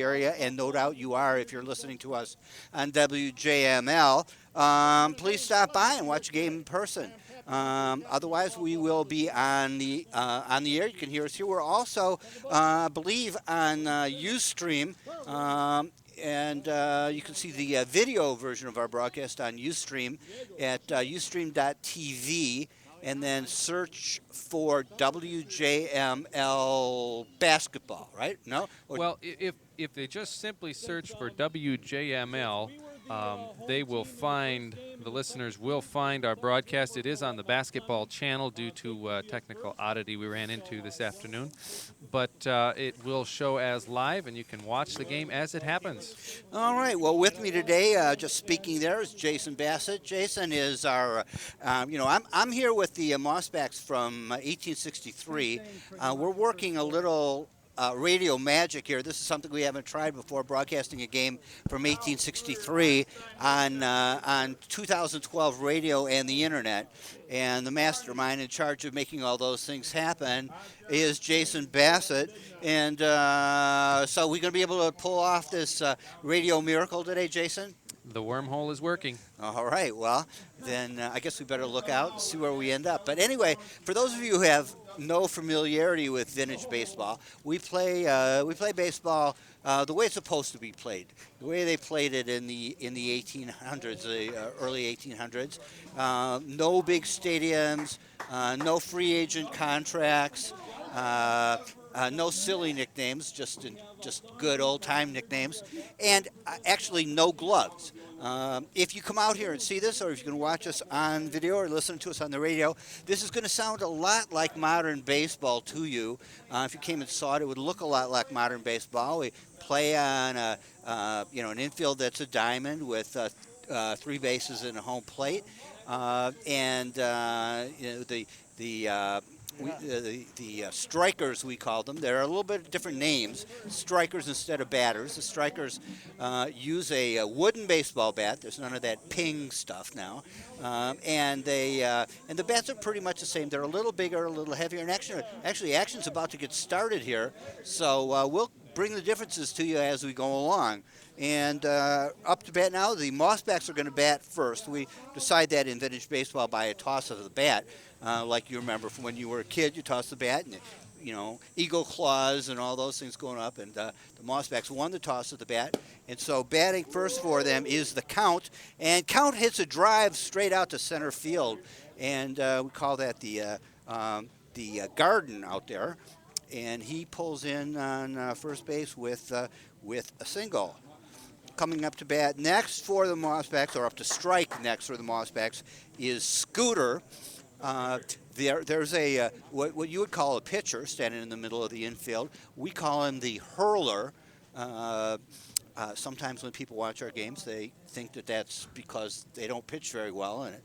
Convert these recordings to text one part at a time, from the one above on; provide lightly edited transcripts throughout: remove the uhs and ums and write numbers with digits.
area, and no doubt you are if you're listening to us on WJML, please stop by and watch a game in person. Otherwise, we will be on the air. You can hear us here. We're also, I believe, on Ustream. And you can see the video version of our broadcast on Ustream at ustream.tv, and then search for WJML basketball, right? No? Or Well, if they just simply search for WJML, they will find, the listeners will find our broadcast. It is on the basketball channel due to technical oddity we ran into this afternoon. But it will show as live, and you can watch the game as it happens. All right. Well, with me today, just speaking there, is Jason Bassett. Jason is our, I'm here with the Mossbacks from 1863. We're working a little radio magic here. This is something we haven't tried before, broadcasting a game from 1863 on 2012 radio and the internet. And the mastermind in charge of making all those things happen is Jason Bassett. And so we're going to be able to pull off this radio miracle today, Jason? The wormhole is working. All right. Well, then I guess we better look out and see where we end up. But anyway, for those of you who have no familiarity with vintage baseball, we play baseball the way it's supposed to be played, the way they played it in the 1800s, the early 1800s. No big stadiums, no free agent contracts. No silly nicknames, just good old time nicknames, and actually no gloves. If you come out here and see this, or if you can watch us on video or listen to us on the radio, this is going to sound a lot like modern baseball to you. If you came and saw it, it would look a lot like modern baseball. We play on an infield that's a diamond with 3 bases and a home plate, and the strikers, we call them. There are a little bit different names. Strikers instead of batters. The strikers use a wooden baseball bat. There's none of that ping stuff now, and the bats are pretty much the same. They're a little bigger, a little heavier, and actually action's about to get started here. So we'll bring the differences to you as we go along. And up to bat now, the Mossbacks are going to bat first. We decide that in vintage baseball by a toss of the bat. Like you remember from when you were a kid, you toss the bat, and eagle claws and all those things going up. And the Mossbacks won the toss of the bat. And so batting first for them is the Count. And Count hits a drive straight out to center field. And we call that the garden out there. And he pulls in on first base with a single. Coming up to bat next for the Mossbacks, or up to strike next for the Mossbacks, is Scooter. There's a what you would call a pitcher standing in the middle of the infield. We call him the hurler. Sometimes when people watch our games, they think that that's because they don't pitch very well, and it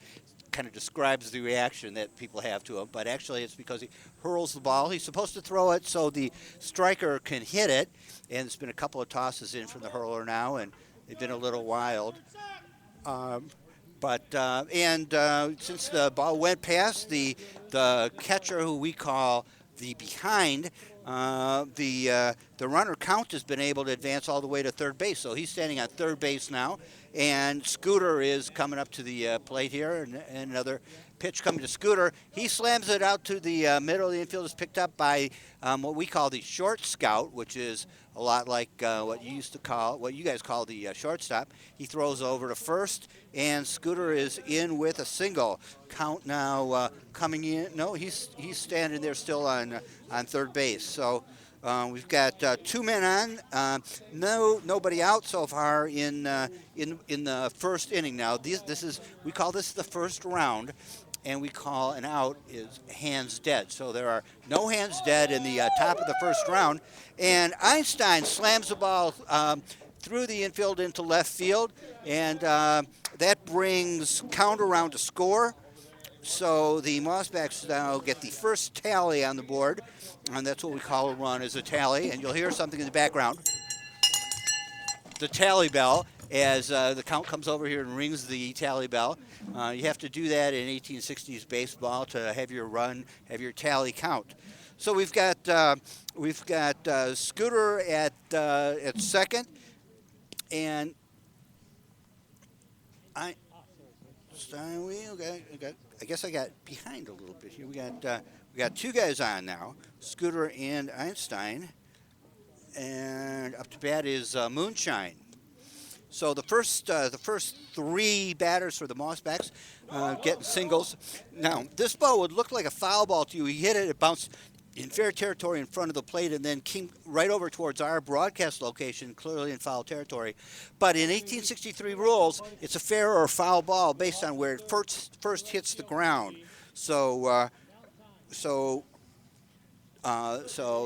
kind of describes the reaction that people have to him. But actually, it's because he hurls the ball. He's supposed to throw it so the striker can hit it. And there's been a couple of tosses in from the hurler now, and they've been a little wild. Since the ball went past the catcher, who we call the behind, the runner Count has been able to advance all the way to third base. So he's standing on third base now, and Scooter is coming up to the plate here, and another pitch coming to Scooter. He slams it out to the middle of the infield. Is picked up by what we call the short scout, which is a lot like what you guys call the shortstop. He throws over to first, and Scooter is in with a single. Count now coming in. No, he's standing there still on third base. So we've got 2 men on. Nobody out so far in the first inning. Now we call this the first round. And we call an out is hands dead. So there are no hands dead in the top of the first round. And Einstein slams the ball through the infield into left field. And that brings Count around to score. So the Mossbacks now get the first tally on the board. And that's what we call a run, is a tally. And you'll hear something in the background. The tally bell, as the Count comes over here and rings the tally bell. You have to do that in 1860s baseball to have your run, have your tally count. So we've got Scooter at second, and I I guess I got behind a little bit here. We got two guys on now, Scooter and Einstein, and up to bat is Moonshine. So the first three batters for the Mossbacks getting singles. Now this ball would look like a foul ball to you. He hit it, it bounced in fair territory in front of the plate, and then came right over towards our broadcast location, clearly in foul territory. But in 1863 rules, it's a fair or foul ball based on where it first hits the ground. So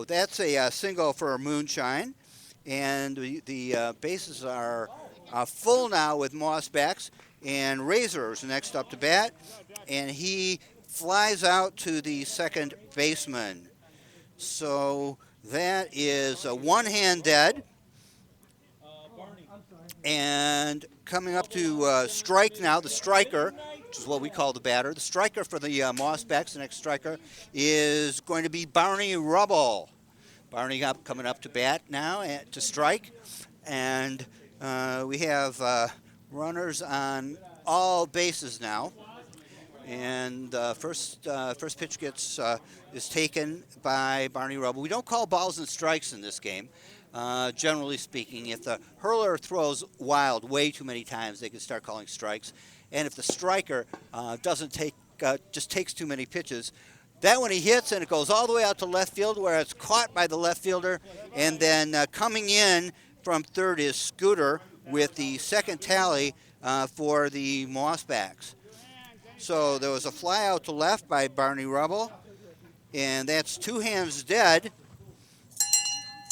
that's a single for Moonshine, and the bases are full now with Mossbacks, and Razor's next up to bat, and he flies out to the second baseman. So that is a one hand dead, and coming up to strike now, the striker, which is what we call the batter. The striker for the Mossbacks, the next striker, is going to be Barney Rubble. Barney coming up to bat now to strike, and we have runners on all bases now. And first pitch is taken by Barney Rubble. We don't call balls and strikes in this game. Generally speaking, if the hurler throws wild way too many times, they can start calling strikes. And if the striker just takes too many pitches, that one he hits and it goes all the way out to left field, where it's caught by the left fielder. And then coming in from third is Scooter with the second tally for the Mossbacks. So there was a fly out to left by Barney Rubble, and that's two hands dead.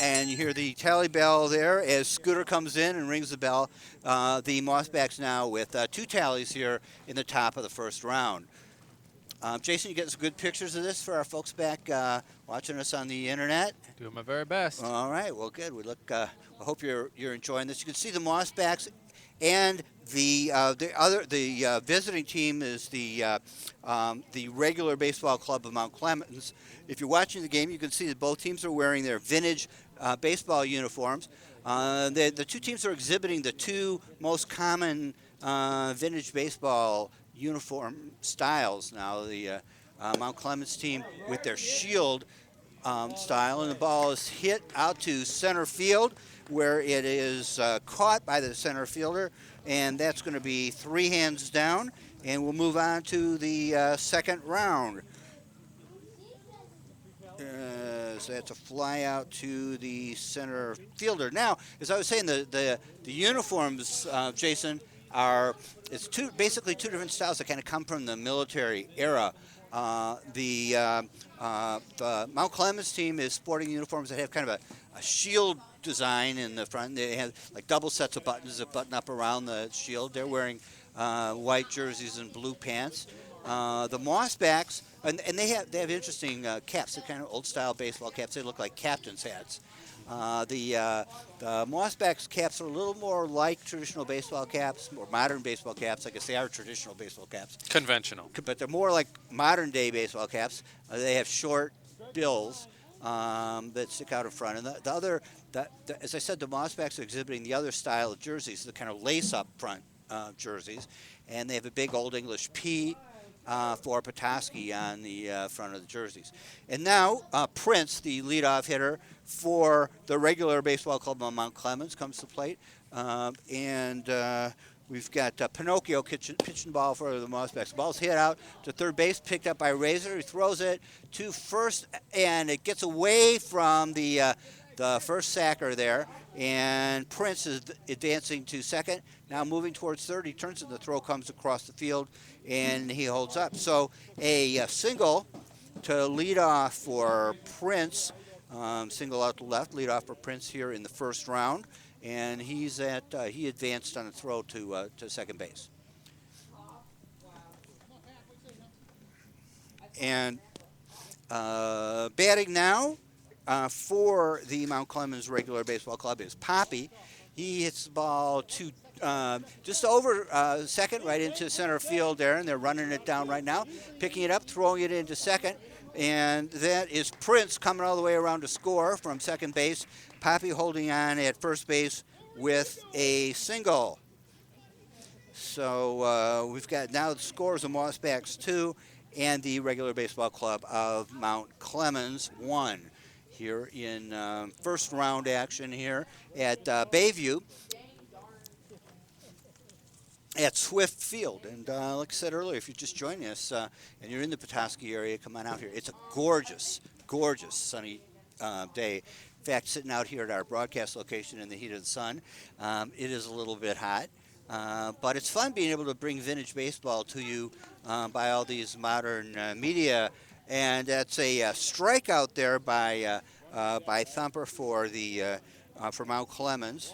And you hear the tally bell there as Scooter comes in and rings the bell. The Mossbacks now with two tallies here in the top of the first round. Jason, you get some good pictures of this for our folks back watching us on the internet? Doing my very best. All right, well, good. I hope you're enjoying this. You can see the Mossbacks, and the visiting team is the regular baseball club of Mount Clemens. If you're watching the game, you can see that both teams are wearing their vintage baseball uniforms. The two teams are exhibiting the two most common vintage baseball uniform styles now. The Mount Clemens team with their shield style, and the ball is hit out to center field, where it is caught by the center fielder, and that's going to be three hands down, and we'll move on to the second round. So that's a fly out to the center fielder. Now, as I was saying, the uniforms, Jason, basically two different styles that kind of come from the military era. The Mount Clemens team is sporting uniforms that have kind of a shield design in the front. They have like double sets of buttons that button up around the shield. They're wearing white jerseys and blue pants. The Mossbacks, and they have interesting caps. They're kind of old style baseball caps. They look like captain's hats. The Mossbacks caps are a little more like traditional baseball caps, more modern baseball caps. I guess they are traditional baseball caps. Conventional. But they're more like modern day baseball caps. They have short bills that stick out in front. And as I said, the Mossbacks are exhibiting the other style of jerseys, the kind of lace-up front jerseys. And they have a big Old English P for Petoskey on the front of the jerseys. And now Prince, the leadoff hitter for the regular baseball club on Mount Clemens, comes to the plate. We've got Pinocchio pitching ball for the Mossbacks. The ball's hit out to third base, picked up by Razor. He throws it to first, and it gets away from the first sacker there. And Prince is advancing to second. Now moving towards third. He turns and the throw comes across the field, and he holds up. So a single to lead off for Prince. Single out to left, lead off for Prince here in the first round. And he advanced on a throw to second base. And batting now for the Mount Clemens regular baseball club is Poppy. He hits the ball to just over second, right into center field there, and they're running it down right now. Picking it up, throwing it into second, And that is Prince coming all the way around to score from second base. Poppy holding on at first base with a single. So we've got now the scores of Mossbacks 2 and the regular baseball club of Mount Clemens 1 here in first round action here at Bayview at Swift Field. And like I said earlier, if you're just joining us and you're in the Petoskey area, come on out here. It's a gorgeous, gorgeous sunny day. In fact, sitting out here at our broadcast location in the heat of the sun, it is a little bit hot. But it's fun being able to bring vintage baseball to you by all these modern media. And that's a strikeout there by Thumper for for Mount Clemens.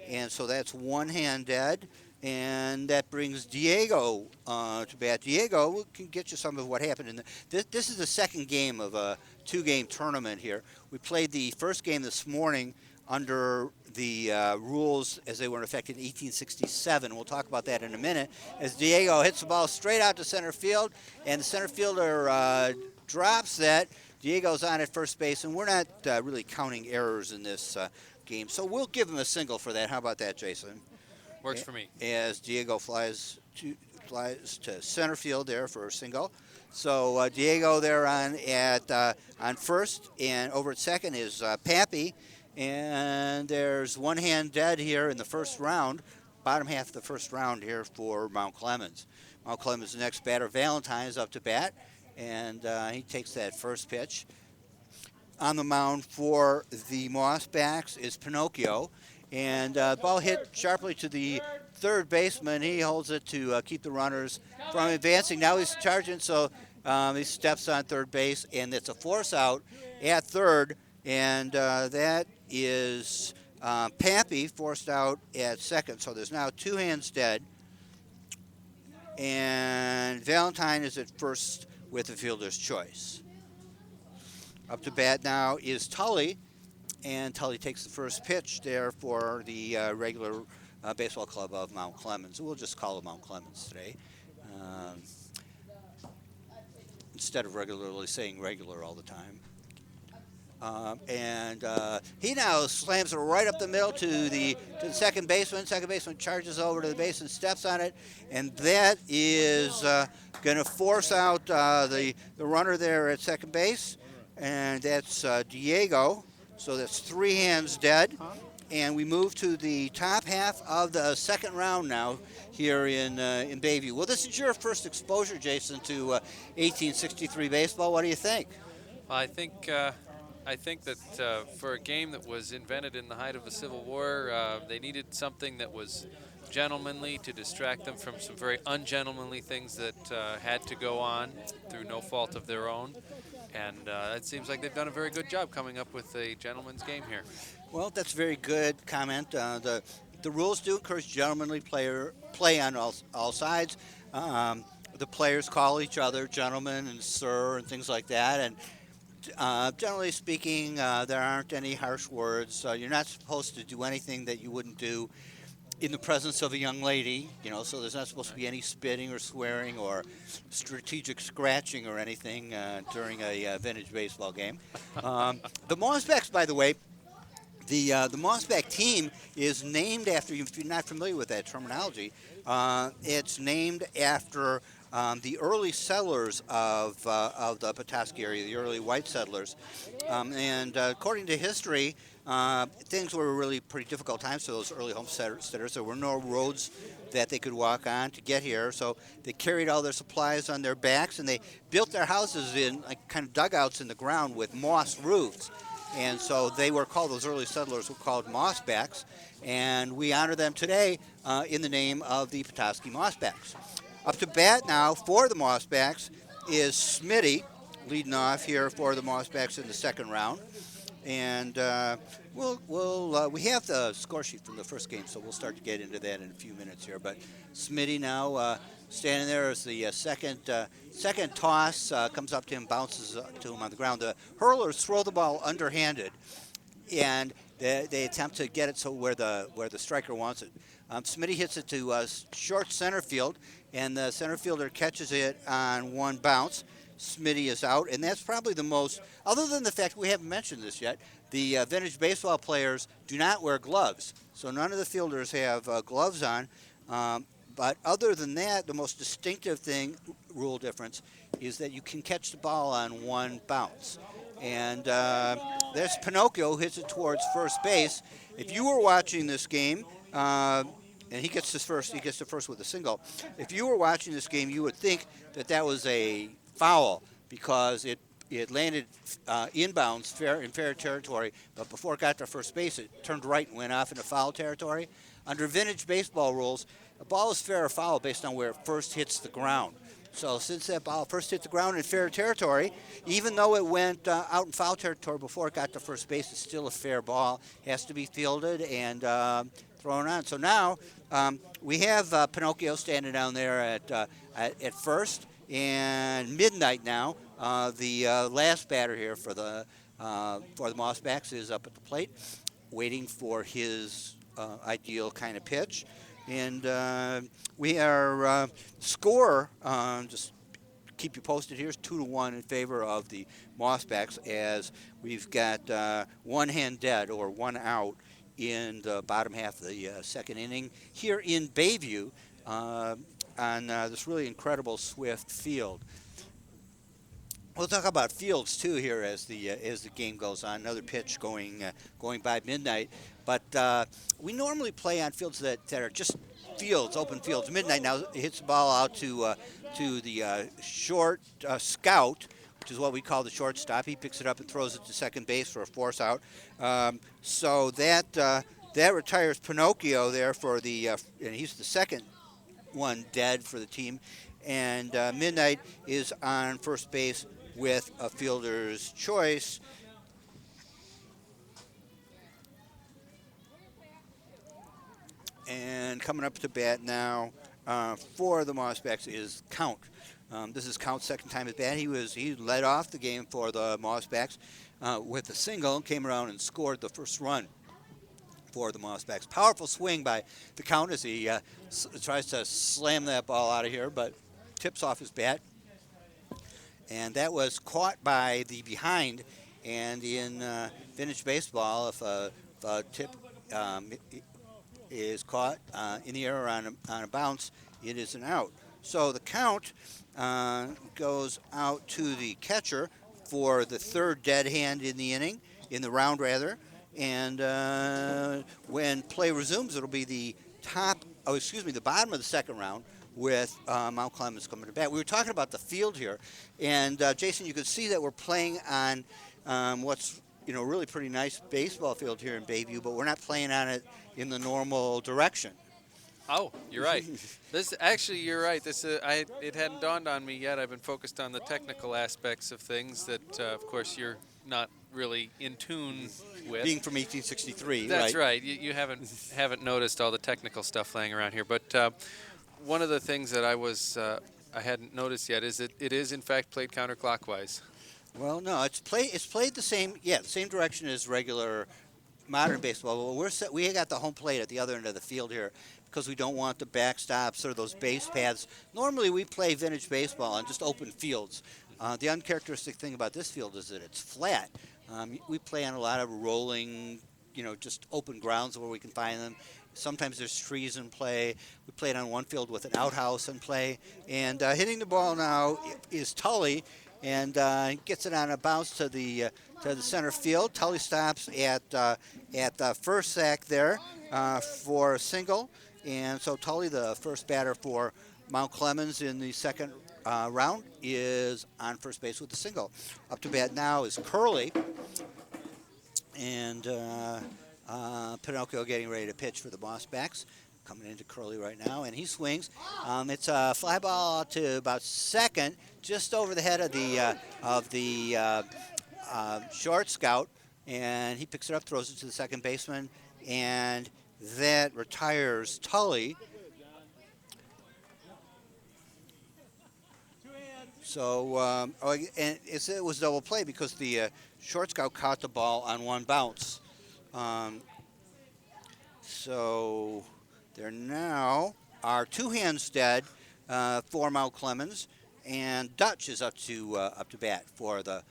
And so that's one hand dead. And that brings Diego to bat. Diego can get you some of what happened in this is the second game of a two-game tournament here. We played the first game this morning under the rules as they were in effect in 1867. We'll talk about that in a minute. As Diego hits the ball straight out to center field, and the center fielder drops that. Diego's on at first base, and we're not really counting errors in this game, so we'll give him a single for that. How about that, Jason? Works for me. As Diego flies to center field there for a single. So Diego there on first, and over at second is Pappy. And there's one hand dead here in the first round, bottom half of the first round here for Mount Clemens. Mount Clemens' next batter, Valentine, is up to bat, and he takes that first pitch. On the mound for the Mossbacks is Pinocchio, and ball hit sharply to the third baseman. He holds it to keep the runners from advancing. Now he's charging, so he steps on third base, and it's a force out at third, and that is Pappy forced out at second. So there's now two hands dead, and Valentine is at first with the fielder's choice. Up to bat now is Tully, and Tully takes the first pitch there for the regular baseball club of Mount Clemens. We'll just call it Mount Clemens today, instead of regularly saying regular all the time. And he now slams it right up the middle to the second baseman. Second baseman charges over to the base and steps on it, and that is going to force out the runner there at second base, and that's Diego. So that's three hands dead, and we move to the top half of the second round now here in Bayview. Well, this is your first exposure, Jason, to 1863 baseball. What do you think? I think that for a game that was invented in the height of the Civil War, they needed something that was gentlemanly to distract them from some very ungentlemanly things that had to go on through no fault of their own. And it seems like they've done a very good job coming up with a gentleman's game here. Well, that's a very good comment. The rules do encourage gentlemanly play on all sides. The players call each other gentlemen and sir and things like that. And generally speaking, there aren't any harsh words. You're not supposed to do anything that you wouldn't do in the presence of a young lady, so there's not supposed to be any spitting or swearing or strategic scratching or anything during a vintage baseball game. The Mossbacks, by the way, the Mossback team is named after, if you're not familiar with that terminology, it's named after the early settlers of the Petoskey area, the early white settlers. And according to history, things were really pretty difficult times for those early homesteaders. There were no roads that they could walk on to get here, so they carried all their supplies on their backs, and they built their houses in kind of dugouts in the ground with moss roofs. And so they were called, those early settlers were called Mossbacks, and we honor them today in the name of the Petoskey Mossbacks. Up to bat now for the Mossbacks is Smitty, leading off here for the Mossbacks in the second round. And we have the score sheet from the first game, so we'll start to get into that in a few minutes here. But Smitty now standing there as the second toss comes up to him, bounces to him on the ground. The hurlers throw the ball underhanded, and they attempt to get it so where the striker wants it. Smitty hits it to short center field, and the center fielder catches it on one bounce. Smitty is out, and that's probably the most, other than the fact we haven't mentioned this yet, the vintage baseball players do not wear gloves. So none of the fielders have gloves on. But other than that, the most distinctive thing, rule difference, is that you can catch the ball on one bounce. And there's Pinocchio who hits it towards first base. If you were watching this game, and he gets this first, he gets the first with a single. If you were watching this game, you would think that that was a foul because it landed inbounds in fair territory, but before it got to first base, it turned right and went off into foul territory. Under vintage baseball rules, a ball is fair or foul based on where it first hits the ground. So since that ball first hit the ground in fair territory, even though it went out in foul territory before it got to first base, it's still a fair ball. It has to be fielded and thrown on. So now we have Pinocchio standing down there at first, and midnight now. The last batter here for the Mossbacks is up at the plate, waiting for his ideal kind of pitch. And we are score, just keep you posted here, is 2-1 in favor of the Mossbacks, as we've got one hand dead or one out in the bottom half of the second inning here in Bayview on this really incredible Swift field. We'll talk about fields too here as the game goes on. Another pitch going by midnight, but we normally play on fields that are just fields, open fields. Midnight now hits the ball out to the short scout, which is what we call the shortstop. He picks it up and throws it to second base for a force out. So that retires Pinocchio there for the and he's the second one dead for the team. And Midnight is on first base with a fielder's choice. And coming up to bat now for the Mossbacks is Count. This is Count's second time at bat. He led off the game for the Mossbacks with a single, came around and scored the first run for the Mossbacks. Powerful swing by the Count as he tries to slam that ball out of here, but tips off his bat. And that was caught by the behind. And in vintage baseball, if a tip is caught in the air on a bounce, it is an out. So the count goes out to the catcher for the third dead hand in the round rather. And when play resumes, it'll be the bottom of the second round with Mount Clemens coming to bat. We were talking about the field here, and Jason, you can see that we're playing on what's really pretty nice baseball field here in Bayview, but we're not playing on it in the normal direction. Oh, you're right. You're right. It hadn't dawned on me yet. I've been focused on the technical aspects of things that, of course, you're not really in tune with. Being from 1863, That's right. You haven't noticed all the technical stuff laying around here. But one of the things that I hadn't noticed yet is that it is in fact played counterclockwise. Well, no, it's played the same direction as regular modern baseball. Well, we got the home plate at the other end of the field here because we don't want the backstops or those base paths. Normally we play vintage baseball on just open fields. The uncharacteristic thing about this field is that it's flat. We play on a lot of rolling, just open grounds where we can find them. Sometimes there's trees in play. We played on one field with an outhouse in play. And hitting the ball now is Tully, and gets it on a bounce to the center field. Tully stops at the first sack there for a single. And so Tully, the first batter for Mount Clemens in the second round, is on first base with a single. Up to bat now is Curley. And Pinocchio getting ready to pitch for the Mossbacks. Coming into Curley right now, and he swings. It's a fly ball to about second, just over the head of the short scout, and he picks it up, throws it to the second baseman, and that retires Tully. So, and it was double play because the short scout caught the ball on one bounce. So there now are two hands dead for Mount Clemens, and Dutch is up to bat for the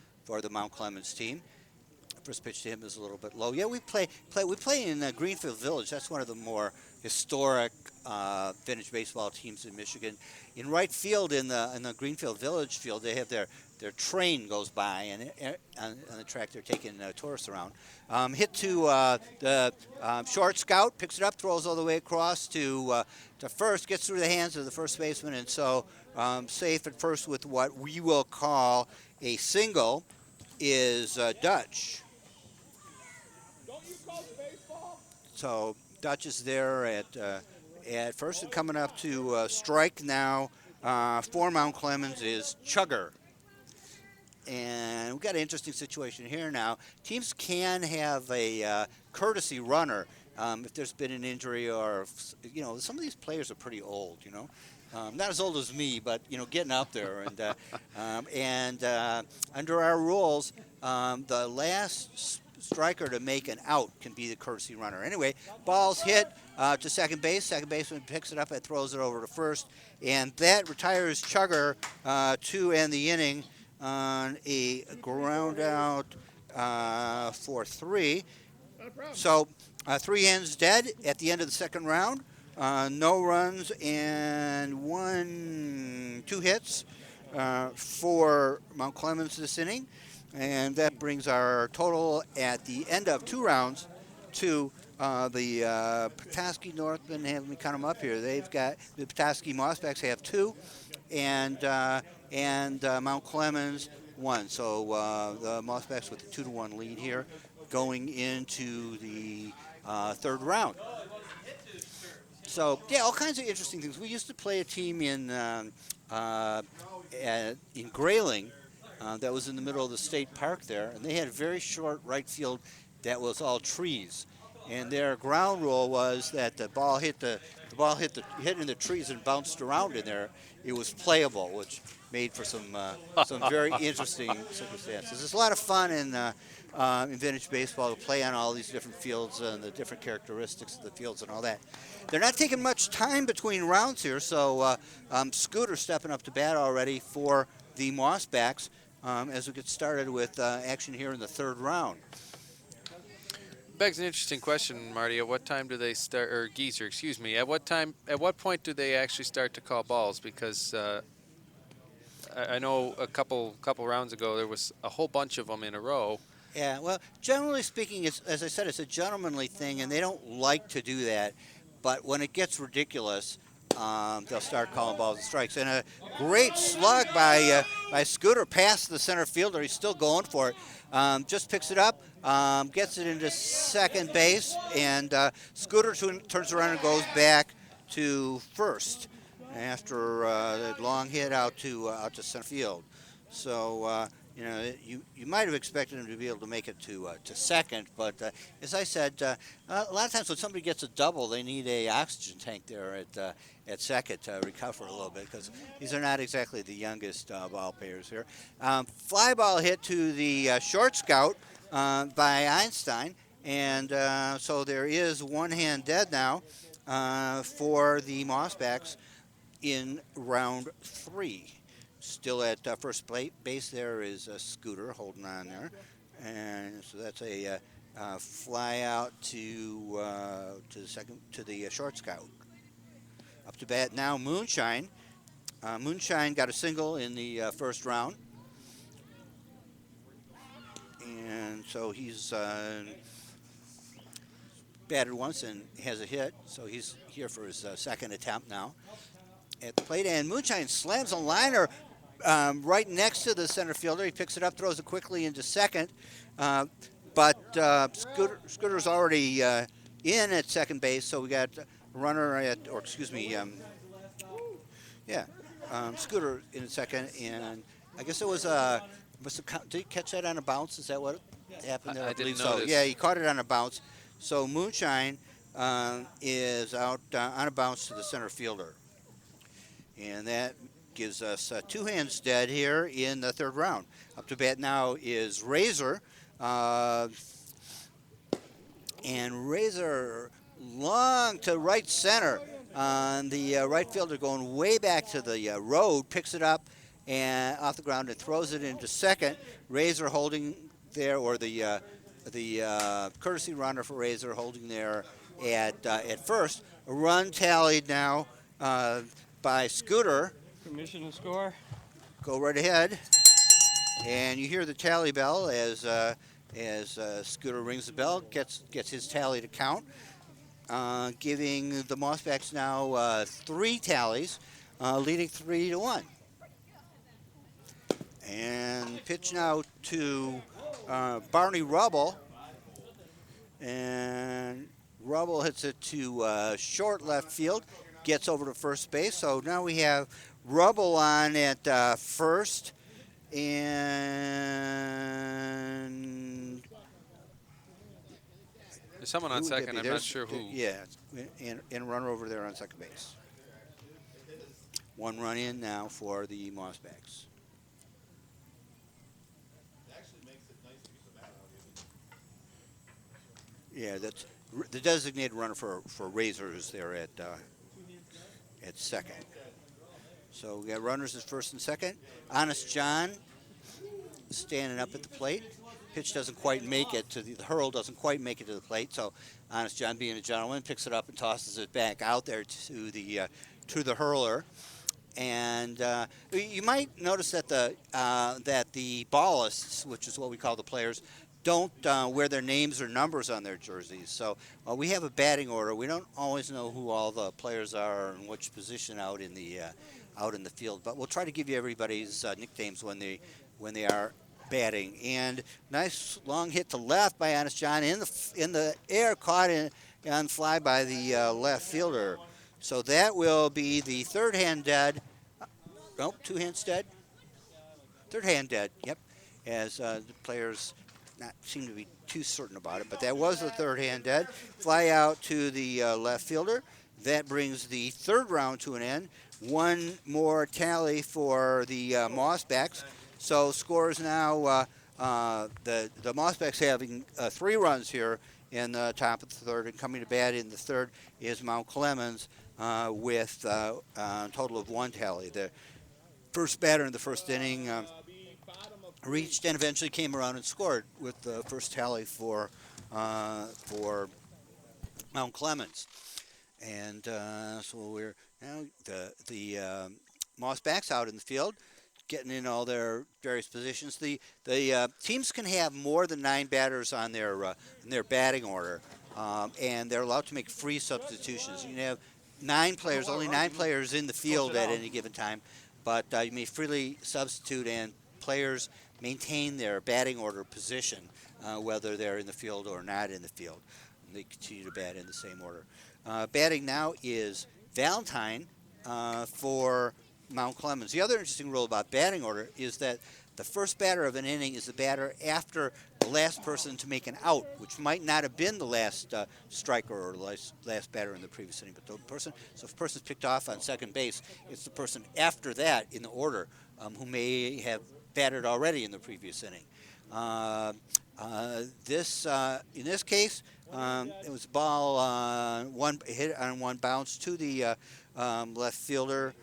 Mount Clemens team. First pitch to him is a little bit low. Yeah, we play in Greenfield Village. That's one of the more historic vintage baseball teams in Michigan. In right field in the Greenfield Village field, they have their train goes by, and on the track they're taking tourists around. Hit to the short scout, picks it up, throws all the way across to first, gets through the hands of the first baseman, and so safe at first with what we will call a single is Dutch. So Dutch is there at first, and coming up to strike now for Mount Clemens is Chugger. And we've got an interesting situation here now. Teams can have a courtesy runner if there's been an injury, or some of these players are pretty old. Not as old as me, but getting up there. And under our rules, the last striker to make an out can be the courtesy runner. Anyway, ball's hit to second base. Second baseman picks it up and throws it over to first, and that retires Chugger to end the inning on a ground out for 3. So 3 hands dead at the end of the second round. No runs and 2 hits for Mount Clemens this inning. And that brings our total at the end of 2 rounds to the Petoskey Northmen. Have me count them up here. They've got the Petoskey Mossbacks have 2, and Mount Clemens 1. So the Mossbacks with a 2-1 lead here, going into the 3rd round. So yeah, all kinds of interesting things. We used to play a team in Grayling. That was in the middle of the state park there, and they had a very short right field that was all trees. And their ground rule was that the ball hit in the trees and bounced around in there. It was playable, which made for some very interesting circumstances. There's a lot of fun in vintage baseball to play on all these different fields and the different characteristics of the fields and all that. They're not taking much time between rounds here, so Scooter stepping up to bat already for the Mossbacks as we get started with action here in the 3rd round. Begs an interesting question, Marty. At what time do they start, or Geezer, excuse me? At what point do they actually start to call balls? Because I know a couple rounds ago there was a whole bunch of them in a row. Yeah, well, generally speaking, as I said, it's a gentlemanly thing, and they don't like to do that. But when it gets ridiculous, they'll start calling balls and strikes. And a great slug by Scooter past the center fielder. He's still going for it. Just picks it up, gets it into second base, and Scooter turns around and goes back to first after a long hit out to center field. So you might have expected him to be able to make it to second, but as I said, a lot of times when somebody gets a double, they need a oxygen tank there at second to recover a little bit, because these are not exactly the youngest ball players here. Fly ball hit to the short scout by Einstein, and so there is 1 hand dead now for the Mossbacks in round 3. Still at first base there is a Scooter holding on there, and so that's a fly out to the short scout. Up to bat now, Moonshine. Moonshine got a single in the 1st round, and so he's batted once and has a hit. So he's here for his 2nd attempt now at the plate, and Moonshine slams a liner right next to the center fielder. He picks it up, throws it quickly into second, but Scooter's already in at second base, so we got a runner Scooter in second, and I guess it was did he catch that on a bounce? Is that what happened there? I didn't so. notice. Yeah, he caught it on a bounce. So Moonshine is out on a bounce to the center fielder, and that gives us 2 hands dead here in the 3rd round. Up to bat now is Razor. And Razor long to right center on the right fielder, going way back to the road, picks it up and off the ground and throws it into second. Razor holding there, or the courtesy runner for Razor holding there at first. A run tallied now by Scooter. Permission to score. Go right ahead, and you hear the tally bell as Scooter rings the bell, gets his tally to count, giving the Mossbacks now 3 tallies, leading 3-1. And pitch now to Barney Rubble, and Rubble hits it to short left field, gets over to first base. So now we have Rubble on at first, and There's someone on who would that second. be? I'm not sure who. Yeah, and runner over there on second base. 1 run in now for the Mossbacks. Yeah, that's the designated runner for Razor who's there at second. So we got runners at first and second. Honest John standing up at the plate. Pitch doesn't quite make it to the hurl doesn't quite make it to the plate. So Honest John, being a gentleman, picks it up and tosses it back out there to the hurler. And you might notice that the ballists, which is what we call the players, don't wear their names or numbers on their jerseys. So we have a batting order. We don't always know who all the players are and which position out in the field. But we'll try to give you everybody's nicknames when they are batting. And nice long hit to left by Honest John in the air, caught on fly by the left fielder. So that will be the third hand dead. Nope, 2 hands dead. Third hand dead. Yep. As the players not seem to be too certain about it, but that was the third hand dead. Fly out to the left fielder. That brings the third round to an end. 1 more tally for the Mossbacks. So scores now the Mossbacks having 3 runs here in the top of the third, and coming to bat in the third is Mount Clemens with a total of 1 tally. The first batter in the first inning reached and eventually came around and scored with the first tally for Mount Clemens. And so we're now the Mossbacks out in the field, getting in all their various positions. The teams can have more than 9 batters on their batting order, and they're allowed to make free substitutions. You can have 9 players, only 9 players in the field at any given time, but you may freely substitute, and players maintain their batting order position, whether they're in the field or not in the field. And they continue to bat in the same order. Batting now is Valentine for Mount Clemens. The other interesting rule about batting order is that the first batter of an inning is the batter after the last person to make an out, which might not have been the last striker or last batter in the previous inning, but the person. So if a person's picked off on second base, it's the person after that in the order who may have batted already in the previous inning. In this case, it was a ball hit on 1 bounce to the left fielder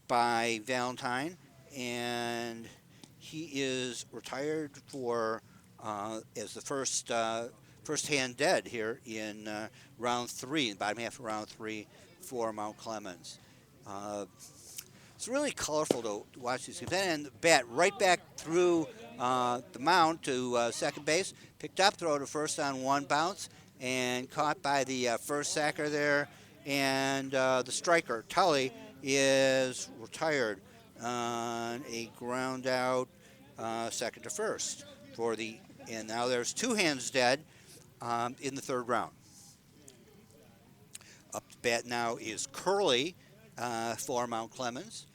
by Valentine, and he is retired for as the first hand dead here in round 3, the bottom half of round 3 for Mount Clemens. It's really colorful to watch these games. And the bat right back through the mound to second base, picked up, throw to first on 1 bounce, and caught by the first sacker there. And the striker, Tully, is retired on a ground out second to first and now there's 2 hands dead in the third round. Up to bat now is Curley for Mount Clemens.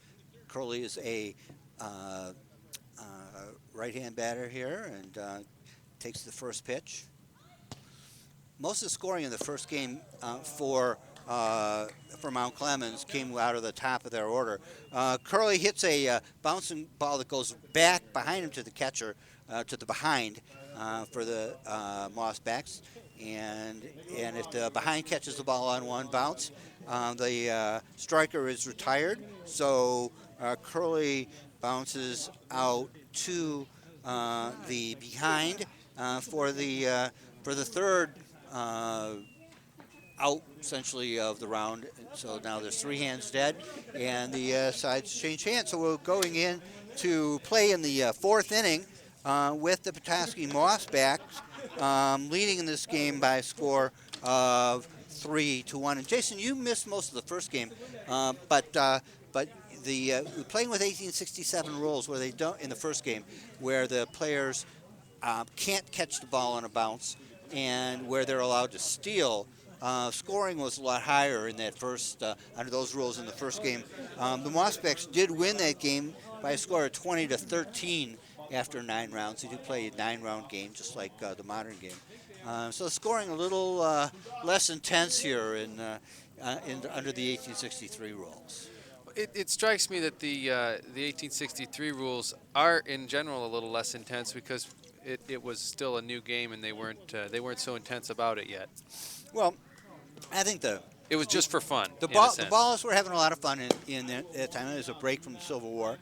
Curley is a right-hand batter here and takes the first pitch. Most of the scoring in the first game for Mount Clemens came out of the top of their order. Curley hits a bouncing ball that goes back behind him to the catcher, to the behind for the Mossbacks. And if the behind catches the ball on 1 bounce, the striker is retired. So Curly bounces out to the behind for the third out essentially of the round. So now there's 3 hands dead, and the sides change hands. So we're going in to play in the 4th inning with the Petoskey Mossbacks leading in this game by a score of 3-1. And Jason, you missed most of the first game, but the we're playing with 1867 rules where they don't in the first game, where the players can't catch the ball on a bounce, and where they're allowed to steal. Scoring was a lot higher in that first under those rules in the first game. The Mossbacks did win that game by a score of 20-13 after 9 rounds. They do play a 9-round game, just like the modern game. So scoring a little less intense here under the 1863 rules. It strikes me that the 1863 rules are in general a little less intense because it was still a new game and they weren't so intense about it yet. Well, I think it was just for fun. The balls were having a lot of fun in that time. It was a break from the Civil War.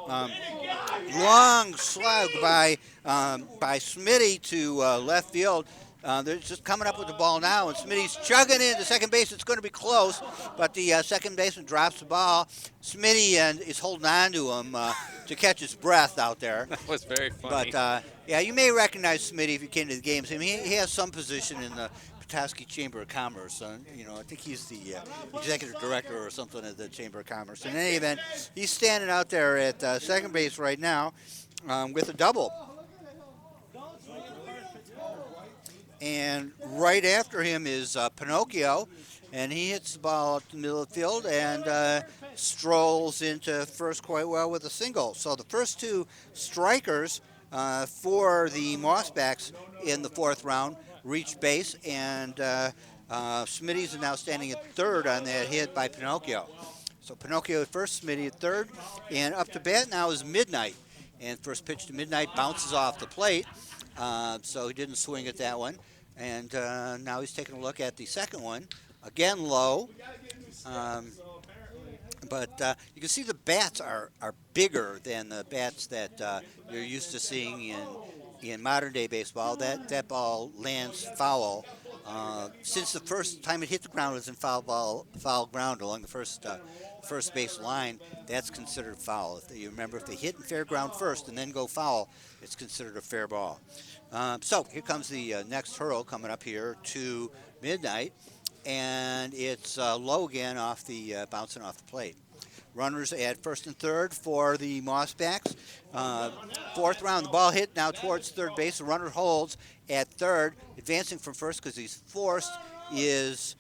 Long slug by Smitty to left field. They're just coming up with the ball now, and Smitty's chugging into second base. It's going to be close, but the second baseman drops the ball. Smitty is holding on to him to catch his breath out there. That was very funny. But, yeah, you may recognize Smitty if you came to the games. I mean, he has some position in the Petoskey Chamber of Commerce. I think he's the executive director or something at the Chamber of Commerce. In any event, he's standing out there at second base right now with a double. And right after him is Pinocchio, and he hits the ball up the middle of the field and strolls into first quite well with a single. So the first 2 strikers for the Mossbacks in the 4th round reached base, and Smitty's now standing at third on that hit by Pinocchio. So Pinocchio at first, Smitty at third, and up to bat now is Midnight. And first pitch to Midnight bounces off the plate, so he didn't swing at that one. And now he's taking a look at the second one, again low. But you can see the bats are bigger than the bats that you're used to seeing in modern day baseball. That ball lands foul. Since the first time it hit the ground, it was in foul ground along the first base line. That's considered foul. If you remember, if they hit in fair ground first and then go foul, it's considered a fair ball. So here comes the next hurl coming up here to Midnight, and it's low again off the bouncing off the plate. Runners at first and third for the Mossbacks. 4th round, the ball hit now towards third base. The runner holds at third. Advancing from first because he's forced is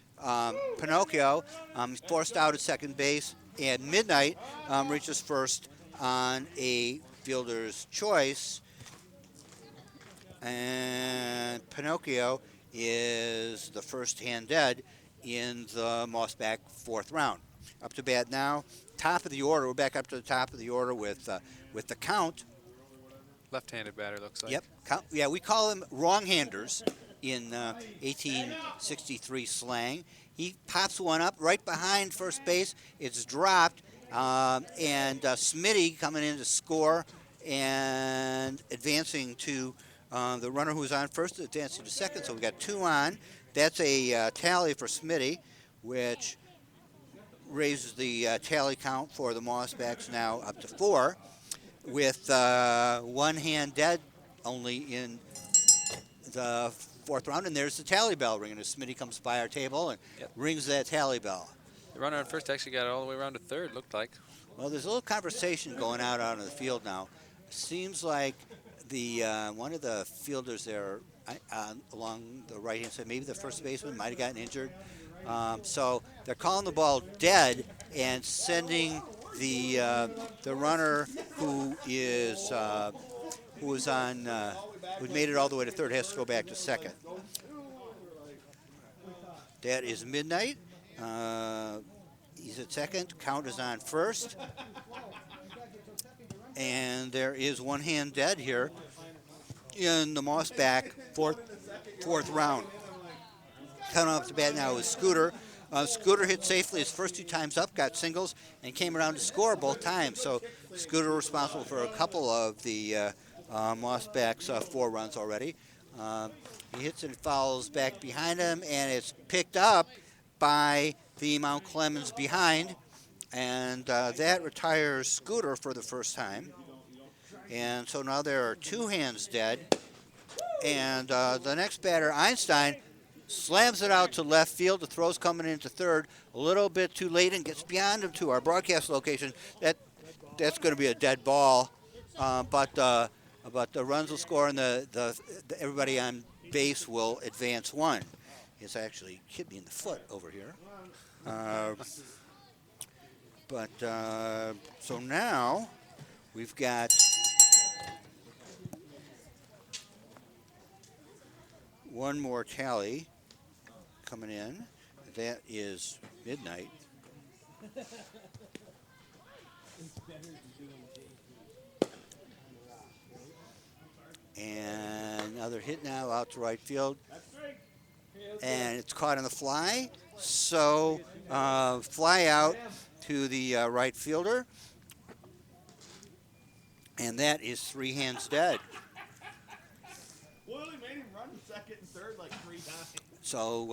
Pinocchio. He's forced out at second base. And Midnight reaches first on a fielder's choice. And Pinocchio is the first hand dead in the Mossback 4th round. Up to bat now, top of the order. We're back up to the top of the order with the count. Left-handed batter looks like. Yep. Yeah, we call them wrong-handers in 1863 slang. He pops one up right behind first base. It's dropped, and Smitty coming in to score and advancing to the runner who's on first, advancing to second. So we got 2 on. That's a tally for Smitty, which raises the tally count for the Mossbacks now up to 4, with 1 hand dead only in the 4th round. And there's the tally bell ringing as Smitty comes by our table and rings that tally bell. The runner on first actually got it all the way around to third, looked like. Well, there's a little conversation going out on the field now. Seems like the one of the fielders there along the right-hand side, maybe the first baseman, might have gotten injured. So they're calling the ball dead and sending the runner who made it all the way to third has to go back to second. That is Midnight. He's at second. Count is on first. And there is 1 hand dead here in the Mossback fourth round. Coming up to bat now is Scooter. Scooter hit safely his first 2 times up, got singles, and came around to score both times. So Scooter responsible for a couple of the Mossback's 4 runs already. Um, he hits and fouls back behind him, and it's picked up by the Mount Clemens behind, and that retires Scooter for the first time. And so now there are 2 hands dead, and the next batter, Einstein, slams it out to left field. The throw's coming into third a little bit too late and gets beyond him to our broadcast location. That's going to be a dead ball, but the runs will score and the everybody on base will advance 1. It's actually hit me in the foot over here. So now we've got one more tally coming in. That is midnight. And another hit now out to right field. And it's caught on the fly. So fly out to the right fielder. And that is 3 hands dead. Willie made him run second and third like 3 times. So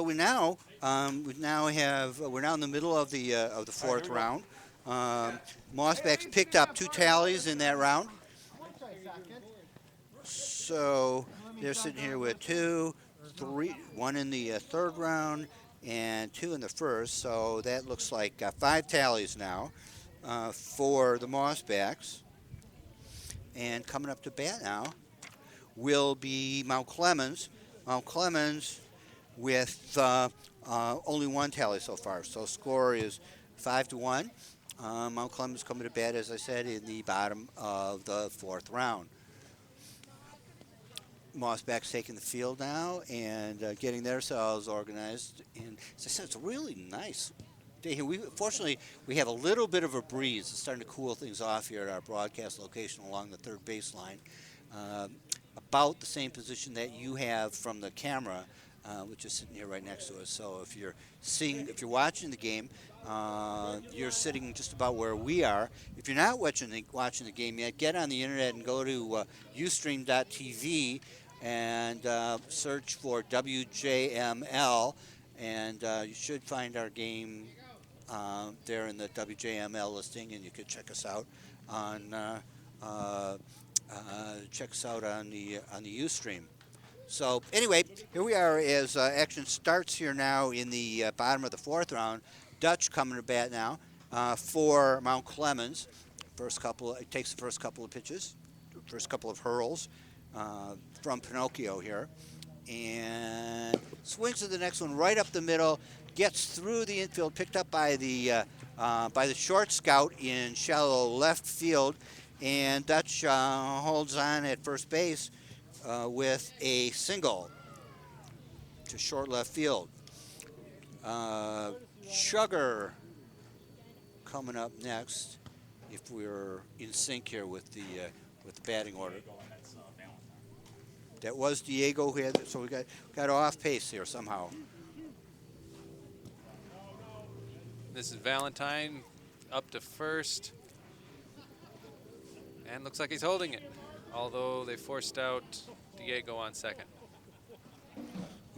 we're now in the middle of the 4th round. Mossback's picked up 2 tallies in that round. So they're sitting here with 2, 3, 1 in the 3rd round and 2 in the 1st. So that looks like 5 tallies now for the Mossbacks. And coming up to bat now will be Mount Clemens. Mount Clemens with only 1 tally so far. So score is 5-1. Mount Clemens coming to bat, as I said, in the bottom of the 4th round. Mossback's taking the field now and getting themselves organized. And as I said, it's a really nice day here. Fortunately, we have a little bit of a breeze. It's starting to cool things off here at our broadcast location along the 3rd baseline. About the same position that you have from the camera, which is sitting here right next to us. So if you're watching the game, you're sitting just about where we are. If you're not watching the game yet, get on the internet and go to ustream.tv and search for WJML, and you should find our game there in the WJML listing, and you could check us out on the Ustream. So anyway, here we are as action starts here now in the bottom of the 4th round. Dutch coming to bat now for Mount Clemens. It takes the first couple of pitches, first couple of hurls from Pinocchio here, and swings to the next one right up the middle. Gets through the infield, picked up by the short scout in shallow left field, and Dutch holds on at first base with a single to short left field. Sugar coming up next, if we're in sync here with the batting order. That was Diego who had, so we got off pace here somehow. This is Valentine up to first. And looks like he's holding it, although they forced out Diego on second.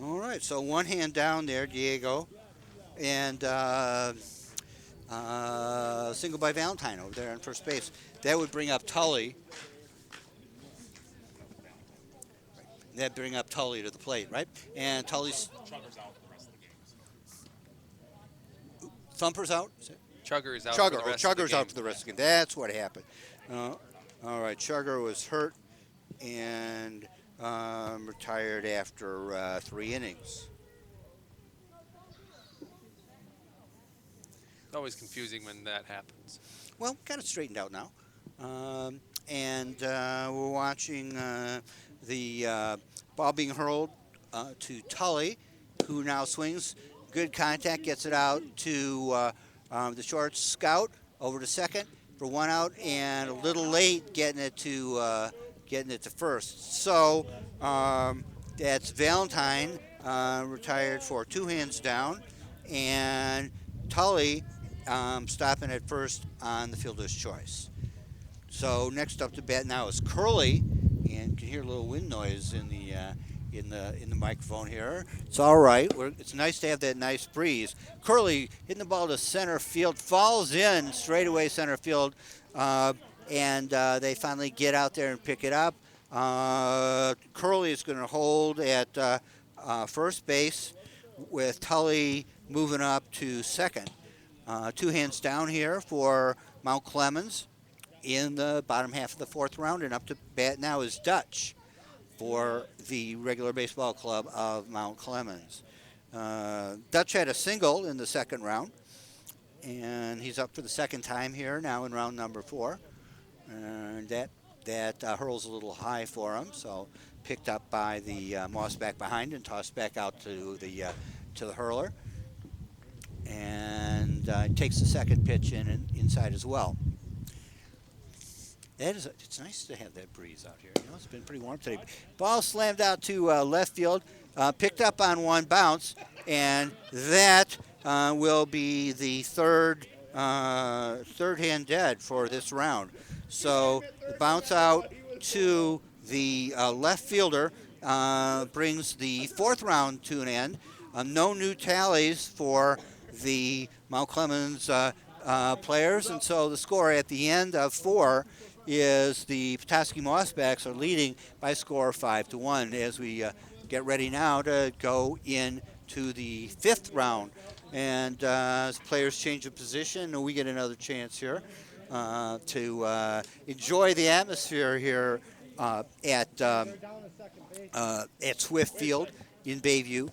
All right, so 1 hand down there, Diego. And single by Valentine over there on first base. That would bring up Tully. That'd bring up Tully to the plate, right? And Tully's... Chugger's out for the rest of the game. Thumper's out? Chugger is out for the rest of the Chugger's game. out for the rest of the game. That's what happened. All right, Chugger was hurt and retired after 3 innings. It's always confusing when that happens. Well, got it straightened out now. And we're watching the ball being hurled to Tully, who now swings. Good contact, gets it out to the short scout over to second for 1 out, and a little late getting it to first. So that's Valentine retired for 2 hands down, and Tully stopping at first on the fielder's choice. So next up to bat now is Curly, and you can hear a little wind noise in the microphone here. It's all right. It's nice to have that nice breeze. Curly hitting the ball to center field, falls in straightaway center field, and they finally get out there and pick it up. Curly is going to hold at first base with Tully moving up to second. Two hands down here for Mount Clemens in the bottom half of the fourth round, and up to bat now is Dutch for the regular baseball club of Mount Clemens. Dutch had a single in the second round, and he's up for the second time here now in round number 4. And that hurls a little high for him, so picked up by the Mossback behind and tossed back out to the hurler. And takes the second pitch inside as well. It's nice to have that breeze out here. It's been pretty warm today. Ball slammed out to left field, picked up on one bounce, and that will be the third hand dead for this round. So the bounce out to the left fielder brings the fourth round to an end. No new tallies for the Mount Clemens players, and so the score at the end of 4 is the Petoskey Mossbacks are leading by a score of 5-1 as we get ready now to go into the 5th round. And as players change of position, we get another chance here to enjoy the atmosphere here at Swift Field in Bayview.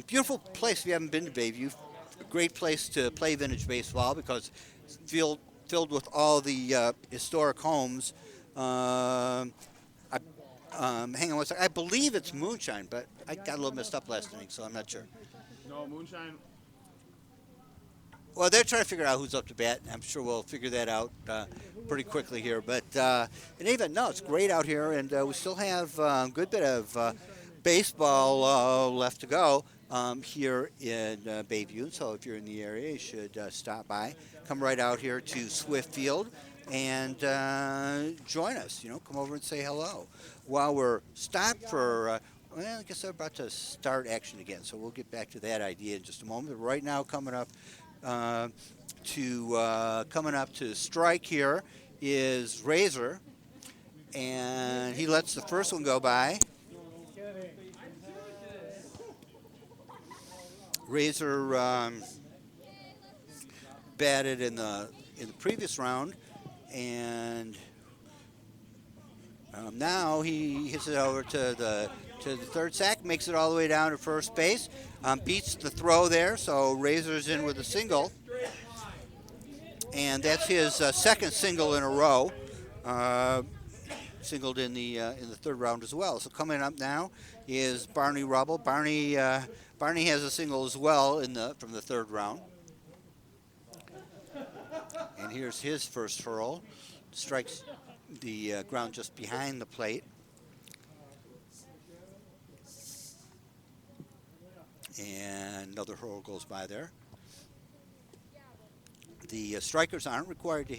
Beautiful place if you haven't been to Bayview. A great place to play vintage baseball because it's filled with all the historic homes. Hang on one second. I believe it's moonshine, but I got a little messed up last inning, so I'm not sure. No, moonshine. Well, they're trying to figure out who's up to bat. I'm sure we'll figure that out pretty quickly here. But in any event, no, it's great out here, and we still have a good bit of baseball left to go here in Bayview. So if you're in the area, you should stop by. Come right out here to Swift Field and join us. Come over and say hello. While we're stopped for, I guess they're about to start action again. So we'll get back to that idea in just a moment. But right now, coming up to strike here is Razor, and he lets the first one go by. Razor batted in the previous round, and now he hits it over to the third sack, makes it all the way down to first base, beats the throw there, so Razor's in with a single, and that's his second single in a row. Singled in the third round as well. So coming up now is Barney Rubble. Barney has a single as well from the third round. And here's his first hurl. Strikes the ground just behind the plate. And another hurl goes by there. The strikers aren't required to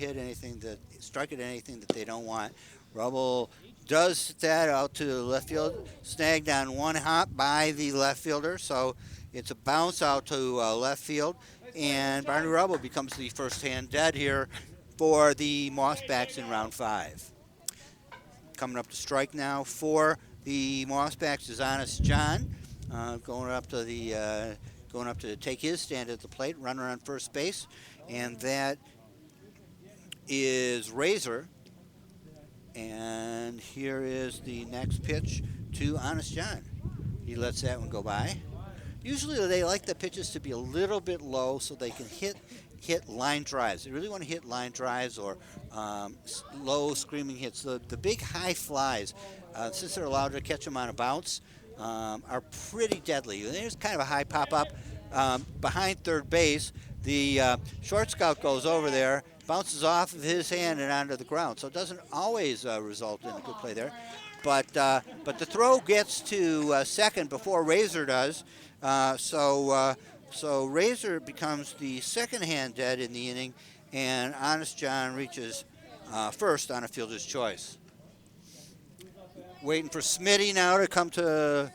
strike at anything that they don't want. Rubble does that out to the left field, snagged on one hop by the left fielder, so it's a bounce out to left field, and Barney Rubble becomes the first hand dead here for the Mossbacks in round 5. Coming up to strike now for the Mossbacks is Honest John, going up to take his stand at the plate, runner on first base, and that is Razor. And here is the next pitch to Honest John. He lets that one go by. Usually they like the pitches to be a little bit low so they can hit line drives. They really want to hit line drives or low screaming hits. The big high flies, since they're allowed to catch them on a bounce, are pretty deadly. There's kind of a high pop-up behind third base. The short scout goes over there, bounces off of his hand and onto the ground. So it doesn't always result in a good play there. But the throw gets to second before Razor does. So So Razor becomes the second hand dead in the inning, and Honest John reaches first on a fielder's choice. Waiting for Smitty now to come to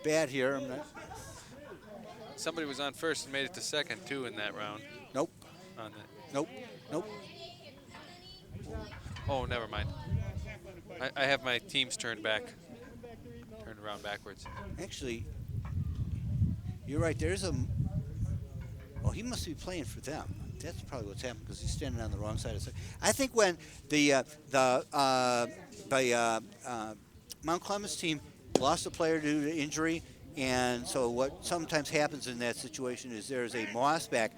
bat here. Somebody was on first and made it to second, too, in that round. Nope, On the, nope, nope. oh, never mind. I have my teams turned around backwards. Actually, you're right. There's a. Oh, he must be playing for them. That's probably what's happened because he's standing on the wrong side of the. I think when the Mount Clemens team lost a player due to injury, and so what sometimes happens in that situation is there's a Mossback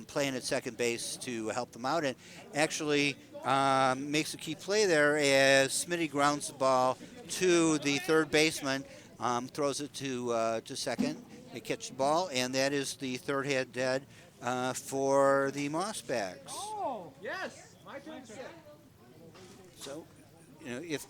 playing at second base to help them out, and actually makes a key play there as Smitty grounds the ball to the third baseman, throws it to second. They catch the ball, and that is the third head dead for the Mossbacks. Oh, yes. My turn to sit. So, if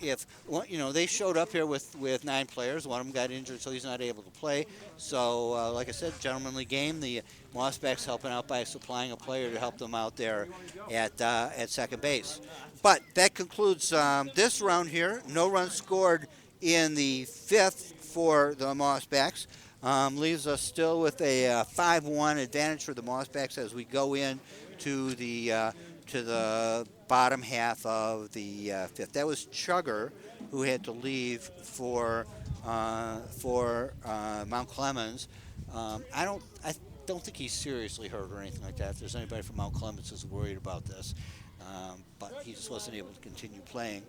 they showed up here with 9 players. One of them got injured, so he's not able to play. So, like I said, gentlemanly game. The Mossbacks helping out by supplying a player to help them out there at second base. But that concludes this round here. No runs scored in the 5th for the Mossbacks. Leaves us still with a 5-1 advantage for the Mossbacks as we go in to the bottom half of the 5th. That was Chugger who had to leave for Mount Clemens. I don't think he's seriously hurt or anything like that. If there's anybody from Mount Clemens who's worried about this, but he just wasn't able to continue playing.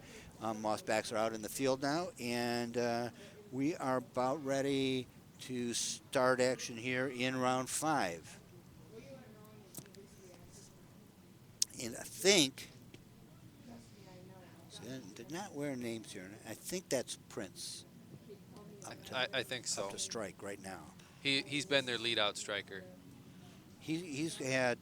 Mossbacks are out in the field now, and we are about ready to start action here in round 5. And I think, so did not wear names here. I think that's Prince. I think so. Up to strike right now. He's been their leadout striker. He's got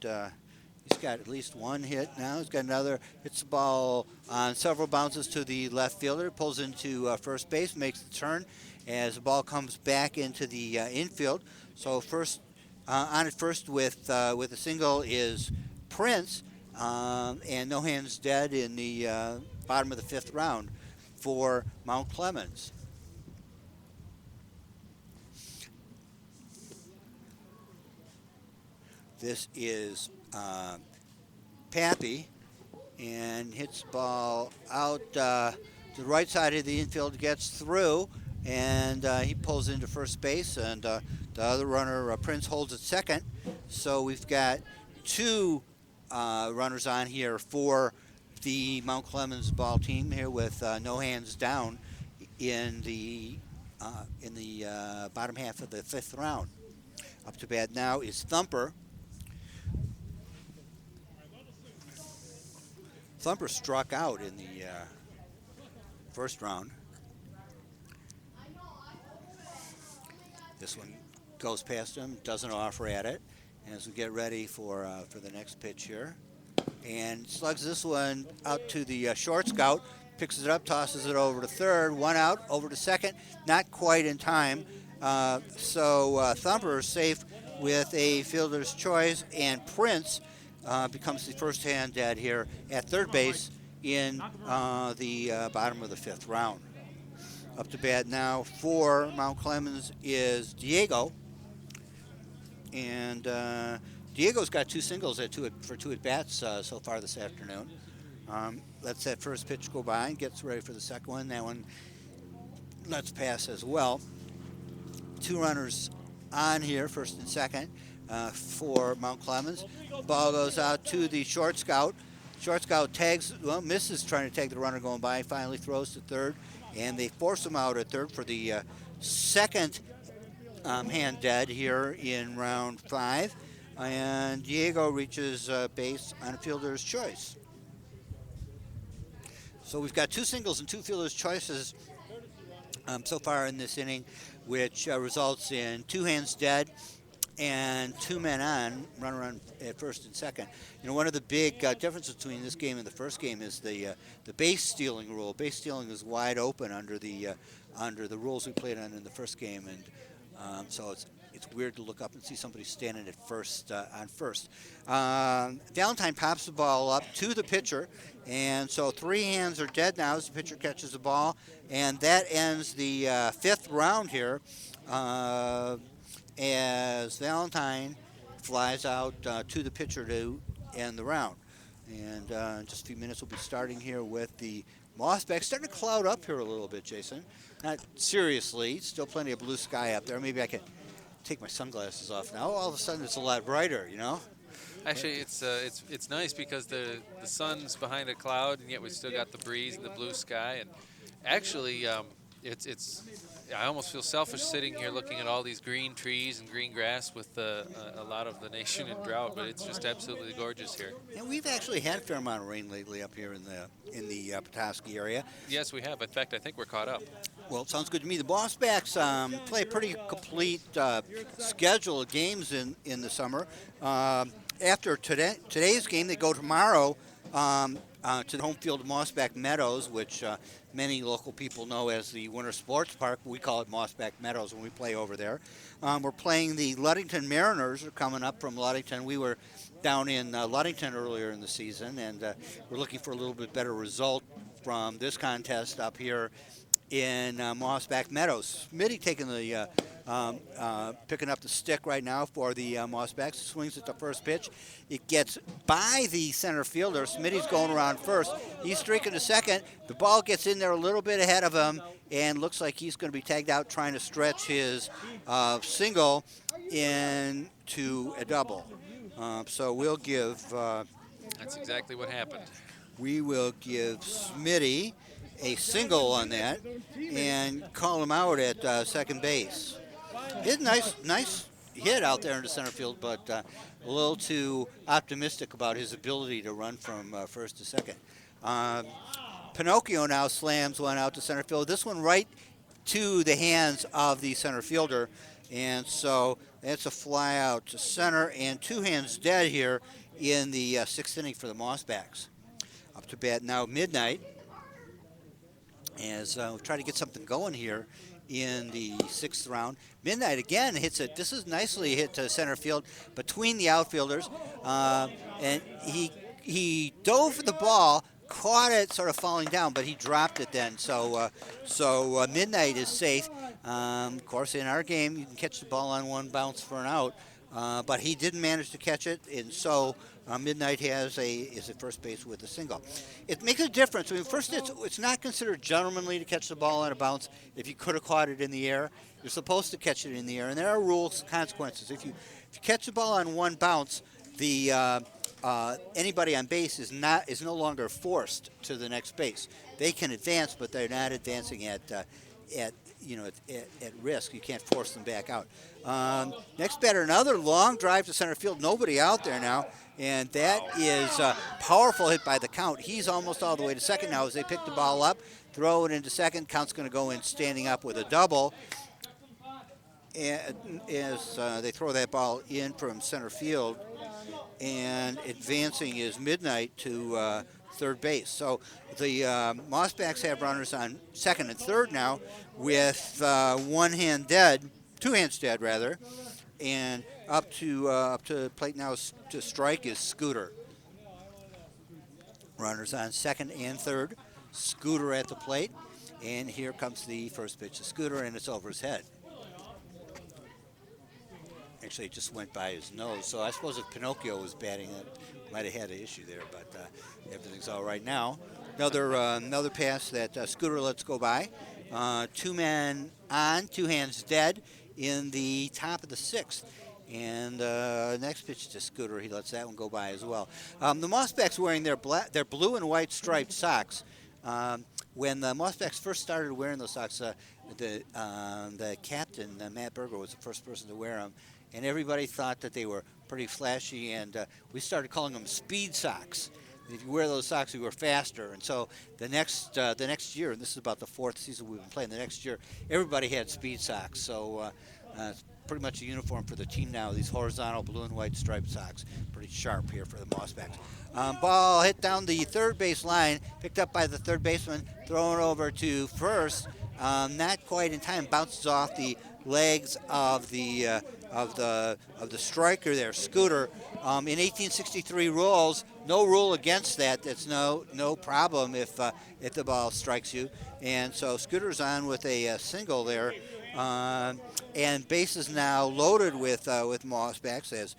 at least one hit now. He's got another. Hits the ball on several bounces to the left fielder. Pulls into first base, makes the turn as the ball comes back into the infield. So first on at first with a single is Prince, and no hands dead in the bottom of the 5th round for Mount Clemens. This is Pappy, and hits the ball out to the right side of the infield, gets through, and he pulls into first base, and the other runner, Prince, holds at second. So we've got 2 runners on here for the Mount Clemens ball team here with no hands down in the bottom half of the 5th round. Up to bat now is Thumper. Thumper struck out in the 1st round. This one goes past him, doesn't offer at it. And as we get ready for the next pitch here, and slugs this one out to the short scout, picks it up, tosses it over to third, 1 out, over to second, not quite in time. So Thumper is safe with a fielder's choice, and Prince becomes the first hand dead here at third base in the bottom of the 5th round. Up to bat now for Mount Clemens is Diego. And Diego's got 2 singles for 2 at-bats so far this afternoon. Lets that first pitch go by and gets ready for the second one. That one lets pass as well. 2 runners on here, first and second, for Mount Clemens. Ball goes out to the short scout. Short scout misses trying to tag the runner going by, finally throws to third, and they force him out at third for the second hand dead here in round 5. And Diego reaches base on a fielder's choice. So we've got 2 singles and 2 fielder's choices so far in this inning, which results in 2 hands dead and 2 men on, runner on at first and second. One of the big differences between this game and the first game is the base stealing rule. Base stealing is wide open under the rules we played on in the first game, and so it's weird to look up and see somebody standing at first on first. Valentine pops the ball up to the pitcher, and so 3 hands are dead now as the pitcher catches the ball, and that ends the 5th round here as Valentine flies out to the pitcher to end the round. And in just a few minutes, we'll be starting here with the Mossback. Starting to cloud up here a little bit, Jason. Not seriously, still plenty of blue sky up there. Maybe I could take my sunglasses off now. All of a sudden, it's a lot brighter, you know? Actually, it's nice because the sun's behind a cloud, and yet we still got the breeze and the blue sky. And actually, it's I almost feel selfish sitting here looking at all these green trees and green grass with a lot of the nation in drought, but it's just absolutely gorgeous here. And we've actually had a fair amount of rain lately up here in the Petoskey area. Yes, we have. In fact, I think we're caught up. Well, it sounds good to me. The Mossbacks play a pretty complete schedule of games in the summer. After today's game, they go tomorrow to the home field of Mossback Meadows, which many local people know as the Winter Sports Park. We call it Mossback Meadows when we play over there. We're playing the Ludington Mariners. Are coming up from Ludington. We were down in Ludington earlier in the season, and we're looking for a little bit better result from this contest up here in Mossback Meadows. Smitty taking the picking up the stick right now for the Mossbacks. Swings at the first pitch. It gets by the center fielder. Smitty's going around first. He's streaking to second. The ball gets in there a little bit ahead of him and looks like he's going to be tagged out trying to stretch his single into a double. So we'll give... That's exactly what happened. We will give Smitty a single on that and call him out at second base. It's nice hit out there in the center field, but a little too optimistic about his ability to run from first to second. Pinocchio now slams one out to center field. This one right to the hands of the center fielder, and so that's a fly out to center, and 2 hands dead here in the 6th inning for the Mossbacks. Up to bat now Midnight, as we try to get something going here in the 6th round. Midnight again hits it. This is nicely hit to center field between the outfielders, and he dove for the ball, caught it sort of falling down, but he dropped it then. So Midnight is safe. Of course, in our game, you can catch the ball on one bounce for an out, but he didn't manage to catch it, and so Midnight is at first base with a single. It makes a difference. I mean, first, it's not considered gentlemanly to catch the ball on a bounce if you could have caught it in the air. You're supposed to catch it in the air, and there are rules, consequences. If you catch the ball on one bounce, the anybody on base is no longer forced to the next base. They can advance, but they're not advancing at risk. You can't force them back out. Next batter, another long drive to center field. Nobody out there now, and that is a powerful hit by the count. He's almost all the way to second now as they pick the ball up, throw it into second. Count's going to go in standing up with a double. And as they throw that ball in from center field, and advancing is Midnight to third base. So the Mossbacks have runners on second and third now with 2 hands dead rather, and up to plate now to strike is Scooter. Runners on second and third. Scooter at the plate, and here comes the first pitch to Scooter, and it's over his head. Actually, it just went by his nose, so I suppose if Pinocchio was batting, it might have had an issue there, but everything's all right now. Another pass that Scooter lets go by. 2 men on, 2 hands dead in the top of the 6th. And next pitch to Scooter, he lets that one go by as well. The Mossbacks wearing their blue and white striped socks. When the Mossbacks first started wearing those socks, the captain, Matt Berger, was the first person to wear them. And everybody thought that they were pretty flashy, and we started calling them speed socks. If you wear those socks, you were faster. And so the next year, and this is about the 4th season we've been playing, the next year, everybody had speed socks. So it's pretty much a uniform for the team now, these horizontal blue and white striped socks. Pretty sharp here for the Mossbacks. Ball hit down the third base line, picked up by the third baseman, thrown over to first. Not quite in time, bounces off the legs of the of the striker there, Scooter. In 1863 rules, no rule against that. That's no problem if the ball strikes you. And so Scooter's on with a single there, and bases now loaded with Mossbacks as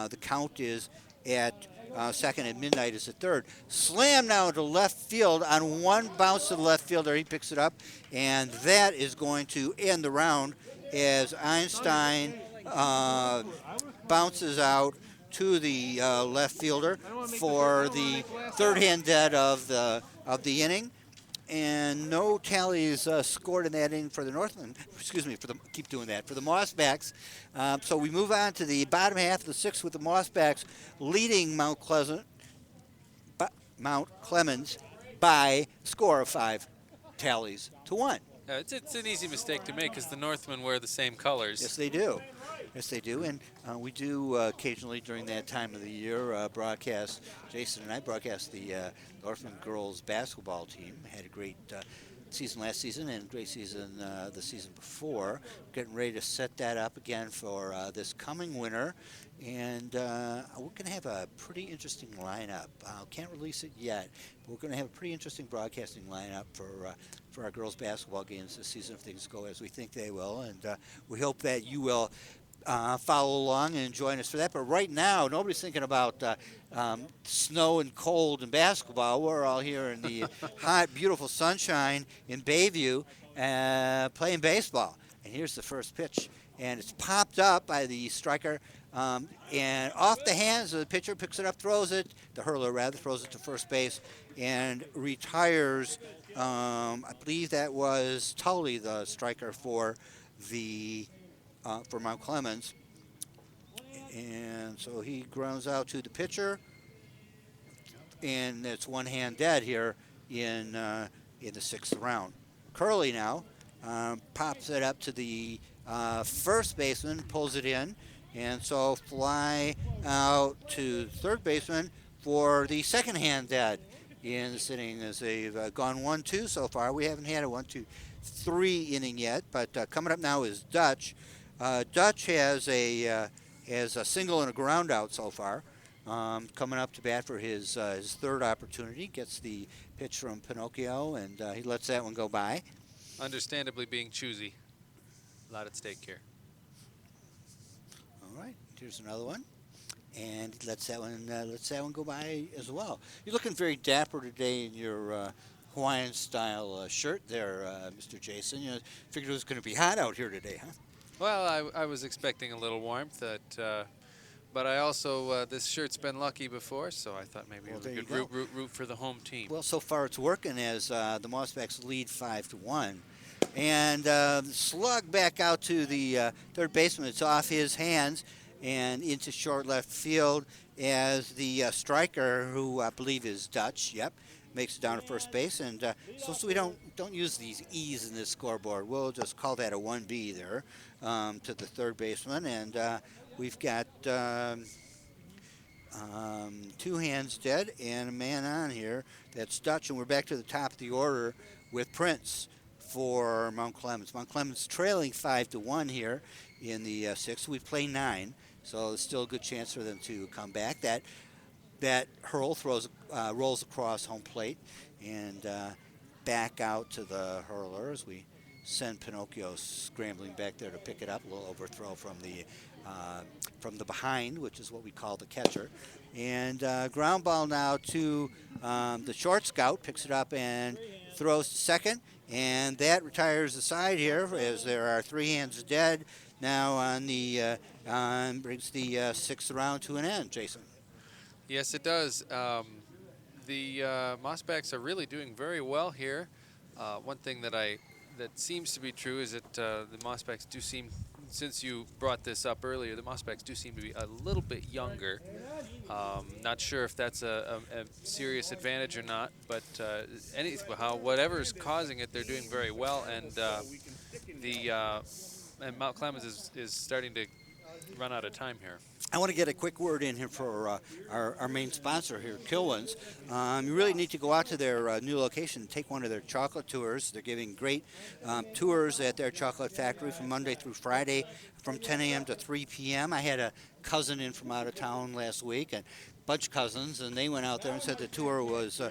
the count is at second and Midnight is at third. Slam now to left field on one bounce to the left fielder. He picks it up, and that is going to end the round as Einstein bounces out to the left fielder for the third hand dead of the inning. And no tallies scored in that inning for the Northmen. Excuse me, keep doing that for the Mossbacks. So we move on to the bottom half of the sixth with the Mossbacks leading Mount Clemens by a score of 5 tallies to 1. It's an easy mistake to make because the Northmen wear the same colors. Yes, they do. Yes, they do. And we do occasionally during that time of the year broadcast, Jason and I broadcast the Northman girls basketball team. Had a great season last season and a great season the season before. Getting ready to set that up again for this coming winter. And we're going to have a pretty interesting lineup. Can't release it yet, but we're going to have a pretty interesting broadcasting lineup for our girls basketball games this season if things go as we think they will. And we hope that you will follow along and join us for that. But right now, nobody's thinking about snow and cold and basketball. We're all here in the hot, beautiful sunshine in Bayview playing baseball. And here's the first pitch. And it's popped up by the striker. And off the hands of the pitcher, picks it up, throws it. The hurler, rather, throws it to first base and retires. I believe that was Tully, the striker for Mount Clemens. And so he grounds out to the pitcher. And it's one hand dead here in the sixth round. Curley now pops it up to the first baseman, pulls it in. And so fly out to third baseman for the second hand dead in the inning as they've gone 1-2 so far. We haven't had a 1-2-3 inning yet, but coming up now is Dutch. Dutch has a single and a ground out so far. Coming up to bat for his third opportunity, gets the pitch from Pinocchio, and he lets that one go by. Understandably being choosy. A lot at stake here. All right, here's another one, and lets that one go by as well. You're looking very dapper today in your Hawaiian style shirt there, Mr. Jason. You figured it was going to be hot out here today, huh? Well, I was expecting a little warmth, but I also this shirt's been lucky before, so I thought maybe we could root for the home team. Well, so far it's working as the Mossbacks lead 5-1. And slug back out to the third baseman. It's off his hands and into short left field as the striker, who I believe is Dutch, makes it down to first base. And so we don't use these E's in this scoreboard. We'll just call that a 1B there to the third baseman. And we've got 2 hands dead and a man on here. That's Dutch. And we're back to the top of the order with Prince for Mount Clemens. Mount Clemens trailing 5-1 here in the sixth. We play 9, so there's still a good chance for them to come back. That hurl rolls across home plate and back out to the hurler as we send Pinocchio scrambling back there to pick it up. A little overthrow from the behind, which is what we call the catcher. And ground ball now to the short scout, picks it up and throws to second. And that retires the side here as there are 3 hands dead now on the brings the sixth round to an end. Jason. Yes, it does. The Mossbacks are really doing very well here. One thing that seems to be true is that the Mossbacks do seem, since you brought this up earlier, the Mossbacks do seem to be a little bit younger. Not sure if that's a serious advantage or not, but whatever's causing it, they're doing very well. And and Mount Clemens is starting to run out of time here. I want to get a quick word in here for our main sponsor here, Kilwins. You really need to go out to their new location and take one of their chocolate tours. They're giving great tours at their chocolate factory from Monday through Friday from 10 a.m. to 3 p.m. I had a cousin in from out of town last week, and bunch of cousins, and they went out there and said the tour was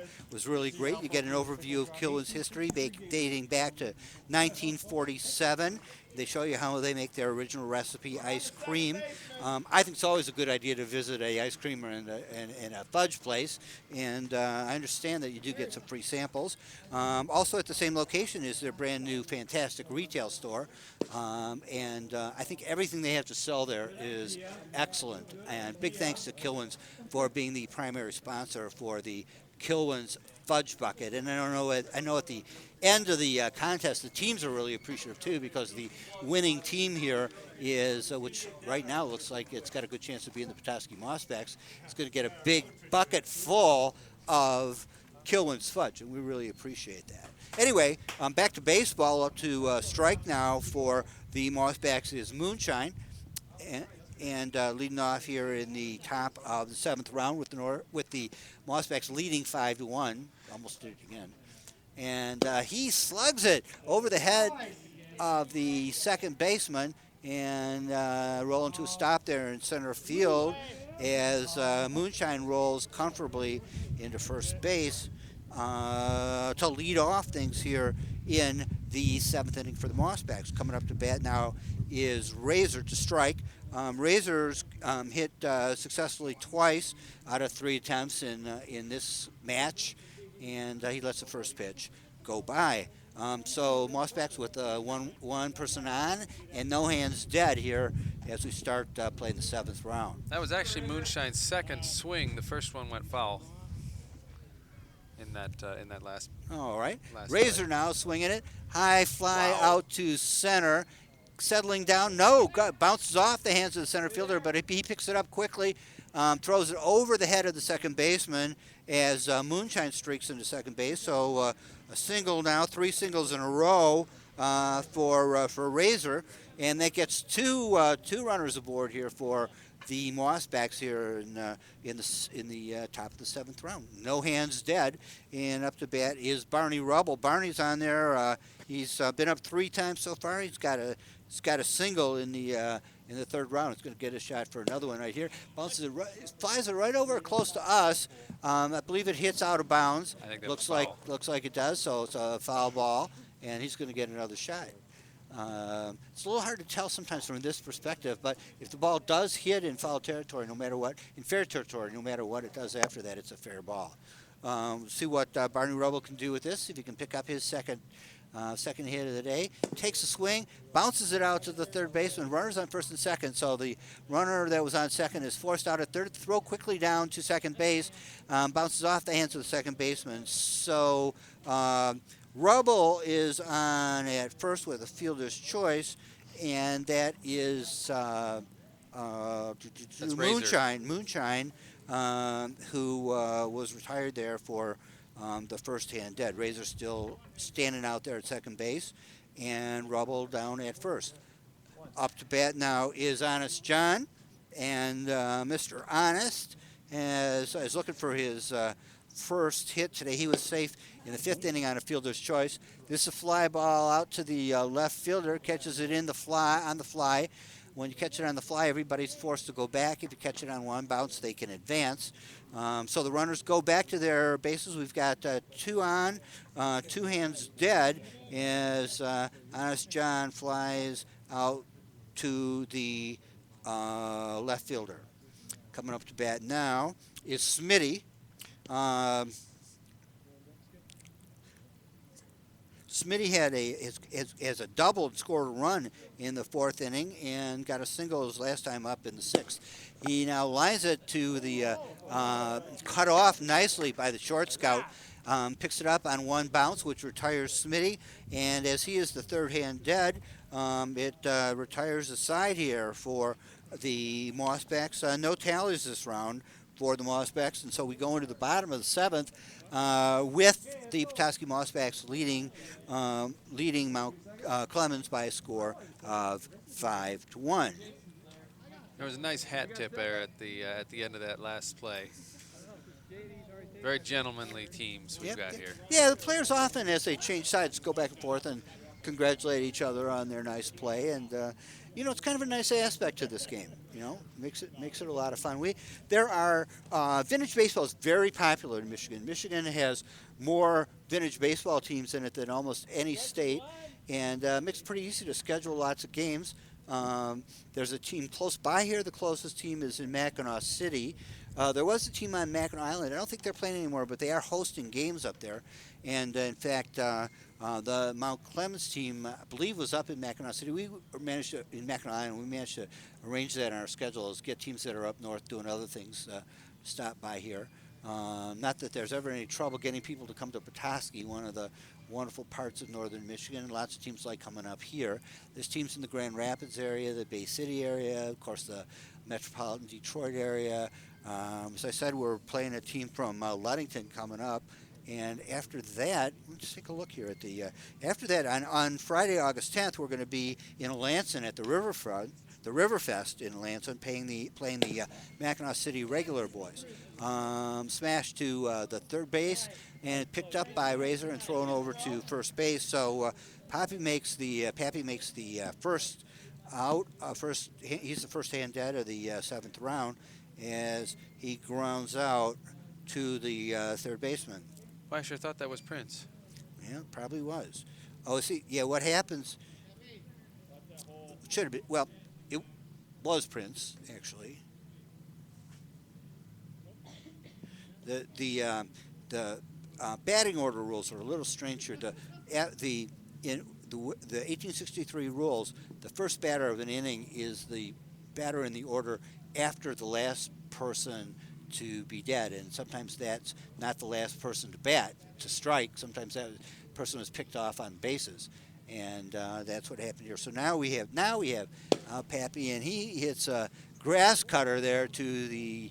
really great. You get an overview of Kilwin's history dating back to 1947. They show you how they make their original recipe ice cream. I think it's always a good idea to visit a ice cream and a fudge place, and I understand that you do get some free samples. Also at the same location is their brand new fantastic retail store, and I think everything they have to sell there is excellent. And big thanks to Kilwins for being the primary sponsor for the Kilwins Fudge Bucket. And I know at the end of the contest, the teams are really appreciative too, because the winning team here is, which right now looks like it's got a good chance to be in the Petoskey Mossbacks, it's going to get a big bucket full of Kilwins fudge, and we really appreciate that. Anyway, back to baseball. Up to strike now for the Mossbacks is Moonshine. And leading off here in the top of the 7th round with the Mossbacks leading 5-1. Almost did it again. And he slugs it over the head of the second baseman and rolling to a stop there in center field as Moonshine rolls comfortably into first base to lead off things here in the 7th inning for the Mossbacks. Coming up to bat now is Razor to strike. Razor's hit successfully twice out of 3 attempts in this match, and he lets the first pitch go by. So Mossbacks with one person on and no hands dead here as we start playing the 7th round. That was actually Moonshine's second swing. The first one went foul in that last. All right. Last Razor play. now swinging it. High fly out to center. Settling down, no, bounces off the hands of the center fielder, but he picks it up quickly, throws it over the head of the second baseman as Moonshine streaks into second base. So a single now, 3 singles in a row for Razor, and that gets two runners aboard here for the Mossbacks here in the top of the 7th round. No hands dead, and up to bat is Barney Rubble. Barney's on there. He's been up 3 times so far. He's got a single in the 3rd round. It's going to get a shot for another one right here. Bounces it right, flies it right over close to us. I believe it hits out of bounds. I think that looks was like it does. So it's a foul ball, and he's going to get another shot. It's a little hard to tell sometimes from this perspective, but if the ball does hit in foul territory, no matter what, in fair territory, no matter what it does after that, it's a fair ball. See what Barney Rubble can do with this. If he can pick up his second hit of the day, takes a swing, bounces it out to the third baseman. Runners on first and second, so the runner that was on second is forced out at third. Throw quickly down to second base, bounces off the hands of the second baseman. So Rubble is on at first with a fielder's choice, and that is Moonshine, who was retired there for the first hand dead. Razor still standing out there at second base, and Rubble down at first. Up to bat now is Honest John, and Mr. Honest is looking for his first hit today. He was safe in the 5th inning on a fielder's choice. This is a fly ball out to the left fielder, catches it on the fly. When you catch it on the fly, everybody's forced to go back. If you catch it on one bounce, they can advance. So the runners go back to their bases. We've got 2 on, 2 hands dead as Honest John flies out to the left fielder. Coming up to bat now is Smitty. Smitty had has a double and scored a run in the 4th inning and got a single his last time up in the 6th. He now lines it to the cut off nicely by the short scout. Picks it up on one bounce, which retires Smitty. And as he is the 3rd hand dead, it retires the side here for the Mossbacks. No tallies this round for the Mossbacks, and so we go into the bottom of the 7th with the Petoskey Mossbacks leading Mount Clemens by a score of 5-1. There was a nice hat tip there at the end of that last play. Very gentlemanly teams we've got here. Yeah, the players often, as they change sides, go back and forth and congratulate each other on their nice play, and it's kind of a nice aspect to this game. Makes it a lot of fun. There are vintage baseball is very popular in Michigan. Michigan has more vintage baseball teams in it than almost any state, and makes it pretty easy to schedule lots of games. There's a team close by here. The closest team is in Mackinac City. There was a team on Mackinac Island. I don't think they're playing anymore, but they are hosting games up there. And in fact, the Mount Clemens team, I believe, was up in Mackinac City. In Mackinac Island, we managed to arrange that on our schedules, get teams that are up north doing other things stop by here. Not that there's ever any trouble getting people to come to Petoskey, one of the wonderful parts of northern Michigan. Lots of teams like coming up here. There's teams in the Grand Rapids area, the Bay City area, of course the metropolitan Detroit area. As I said, we're playing a team from Ludington coming up. And after that, let's take a look here at the. After that, on Friday, August 10th, we're going to be in Lansing at the Riverfront, the Riverfest in Lansing, playing the Mackinac City regular boys. Smashed to the third base and picked up by Razor and thrown over to first base. So Pappy makes the first out. He's the first hand dead of the seventh round as he grounds out to the third baseman. Well, I sure thought that was Prince. Yeah, probably was. Oh, see, yeah, what happens? Should have been. Well, it was Prince actually. The batting order rules are a little strange here. In the 1863 rules, the first batter of an inning is the batter in the order after the last person to be dead, and sometimes that's not the last person to bat, to strike. Sometimes that person was picked off on bases, and that's what happened here. So now we have Pappy, and he hits a grass cutter there to the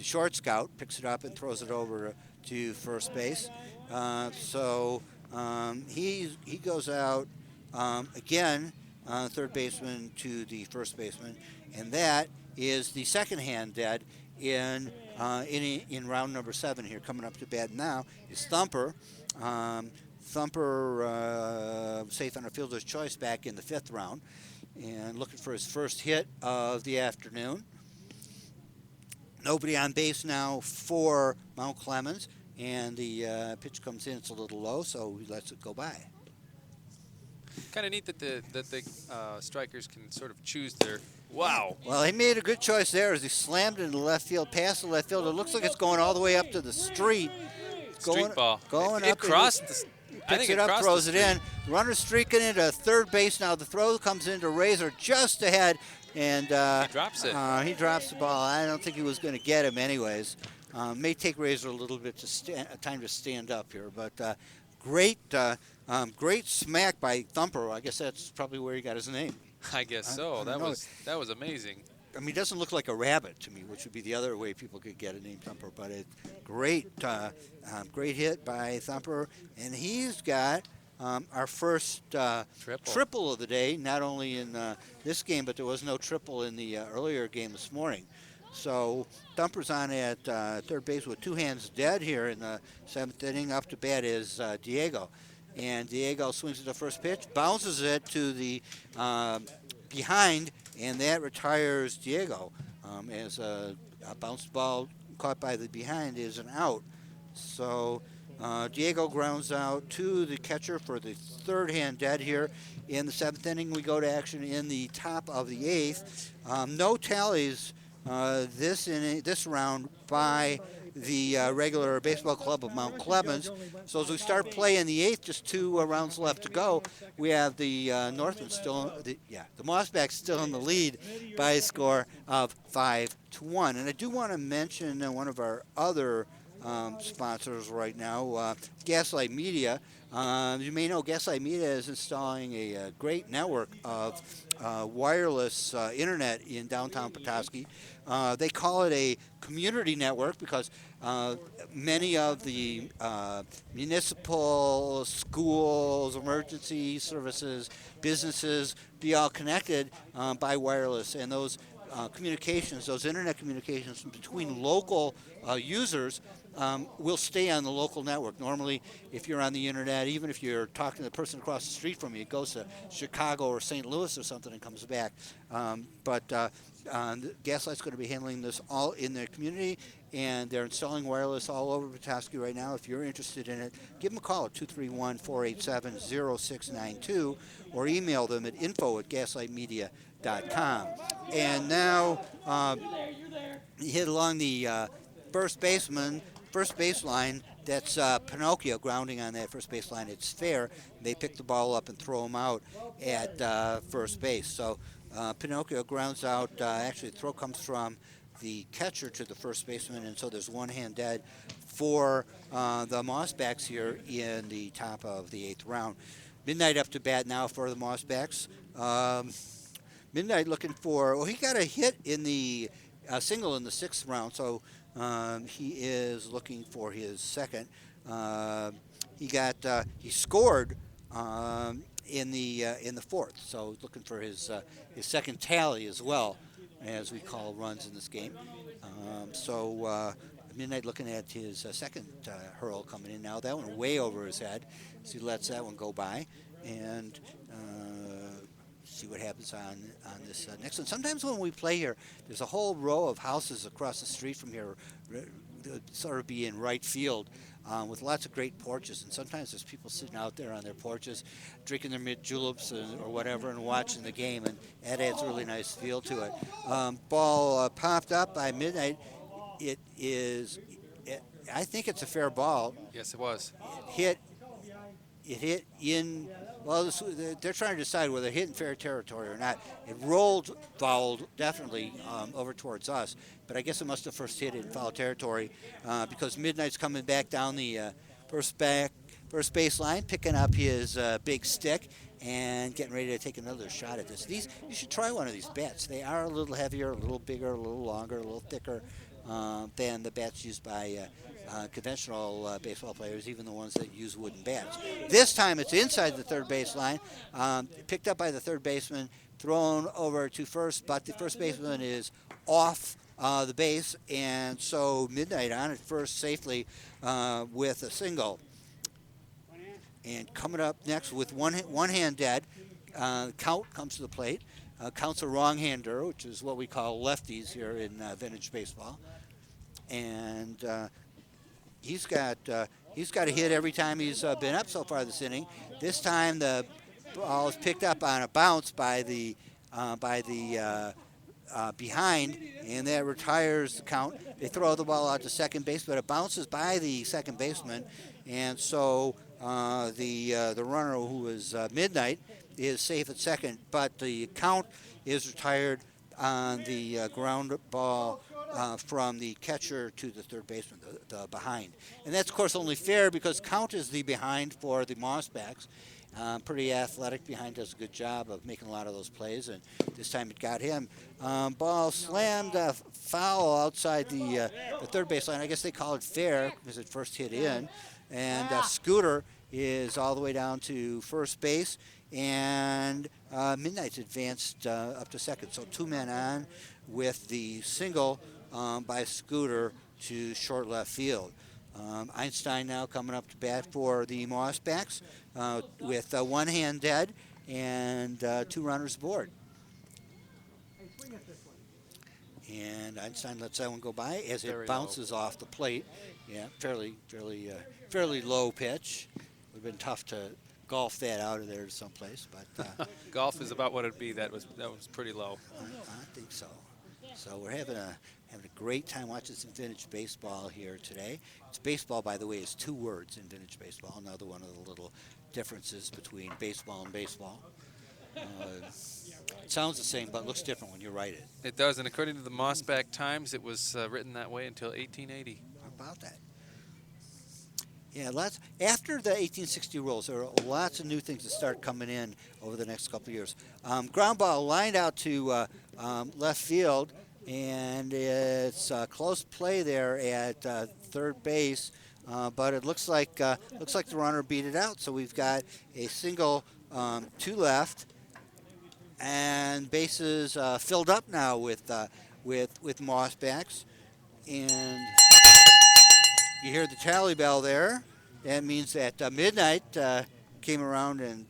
short scout, picks it up and throws it over to first base. He goes out again, third baseman to the first baseman, and that is the second hand dead in round number 7 here. Coming up to bat now is Thumper. Thumper safe on a fielder's choice back in the 5th round and looking for his first hit of the afternoon. Nobody on base now for Mount Clemens, and the pitch comes in. It's a little low, so he lets it go by. Kind of neat that the strikers can sort of choose their. Wow. Well, he made a good choice there as he slammed it into left field, past the left field. It looks like it's going all the way up to the street. Street ball. Going it up. Crossed the. Picks it up, throws it in. Runner streaking into third base now. The throw comes into Razor just ahead, and he drops it. He drops the ball. I don't think he was going to get him anyways. May take Razor a little bit time to stand up here, but great smack by Thumper. I guess that's probably where he got his name. I guess so. That was amazing. I mean, he doesn't look like a rabbit to me, which would be the other way people could get a name Thumper. But great hit by Thumper, and he's got our first triple of the day. Not only in this game, but there was no triple in the earlier game this morning. So Thumper's on at third base with 2 hands dead here in the 7th inning. Up to bat is Diego. And Diego swings at the first pitch, bounces it to the behind, and that retires Diego. As a bounced ball caught by the behind is an out. So Diego grounds out to the catcher for the third hand dead here. In the 7th inning, we go to action in the top of the 8th. No tallies this round by the regular baseball club of Mount Clemens. So as we start play in the 8th, just 2 rounds left to go, we have the Northman the Mossbacks still in the lead by a score of 5-1. And I do want to mention one of our other sponsors right now, Gaslight Media. You may know Gaslight Media is installing a great network of wireless internet in downtown Petoskey. They call it a community network because many of the municipal, schools, emergency services, businesses be all connected by wireless, and those communications, those internet communications between local users will stay on the local network. Normally, if you're on the internet, even if you're talking to the person across the street from you, it goes to Chicago or St. Louis or something and comes back. But Gaslight's going to be handling this all in their community, and they're installing wireless all over Petoskey right now. If you're interested in it, give them a call at 231-487-0692 or email them at info@gaslightmedia.com. And now he hit along the first baseline. That's Pinocchio grounding on that first baseline. It's fair. They pick the ball up and throw him out at first base. So Pinocchio grounds out. Actually, the throw comes from the catcher to the first baseman, and so there's one hand dead for the Mossbacks here in the top of the 8th round. Midnight up to bat now for the Mossbacks. Midnight looking for, well, he got a hit in the single in the 6th round, so he is looking for his second. He scored in the 4th, so looking for his second tally as well, as we call runs in this game. Midnight looking at his second hurl coming in now. That one way over his head, so he lets that one go by, and see what happens on this next one. Sometimes when we play here, there's a whole row of houses across the street from here, sort of be in right field, with lots of great porches. And sometimes there's people sitting out there on their porches, drinking their mid juleps or whatever, and watching the game. And that adds a really nice feel to it. Ball popped up by Midnight. I think it's a fair ball. Yes, it was. It hit in. Well, they're trying to decide whether it hit in fair territory or not. It fouled definitely over towards us, but I guess it must have first hit in foul territory because Midnight's coming back down the first baseline, picking up his big stick and getting ready to take another shot at this. You should try one of these bats. They are a little heavier, a little bigger, a little longer, a little thicker than the bats used by conventional baseball players, even the ones that use wooden bats. This time it's inside the third baseline, picked up by the third baseman, thrown over to first, but the first baseman is off the base, and so Midnight on at first safely with a single. And coming up next with one hand dead, Count comes to the plate. Count's a wrong-hander, which is what we call lefties here in vintage baseball. And he's got a hit every time he's been up so far this inning. This time the ball is picked up on a bounce by the behind, and that retires the count. They throw the ball out to second base, but it bounces by the second baseman, and so the runner, who is Midnight, is safe at second, but the count is retired on the ground ball from the catcher to the third baseman, the behind. And that's, of course, only fair because Count is the behind for the Mossbacks. Pretty athletic behind, does a good job of making a lot of those plays, and this time it got him. Ball slammed foul outside the third baseline. I guess they call it fair because it first hit in. And Scooter is all the way down to first base, and Midnight's advanced up to second. So 2 men on with the single by Scooter to short left field. Einstein now coming up to bat for the Mossbacks with one hand dead and 2 runners aboard. And Einstein lets that one go by as it bounces off the plate. Yeah, fairly low pitch. It would have been tough to golf that out of there to someplace, but Golf is about what it'd be. That was pretty low. I think so. So we're having a great time watching some vintage baseball here today. It's baseball, by the way, is 2 words in vintage baseball. Another one of the little differences between baseball and baseball. It sounds the same, but looks different when you write it. It does, and according to the Mossback Times, it was written that way until 1880. How about that? Yeah, after the 1860 rules, there are lots of new things that start coming in over the next couple of years. Ground ball lined out to left field, and it's a close play there at third base, but it looks like the runner beat it out. So we've got a single to left, And bases filled up now with Mossbacks. And you hear the tally bell there. That means that midnight came around and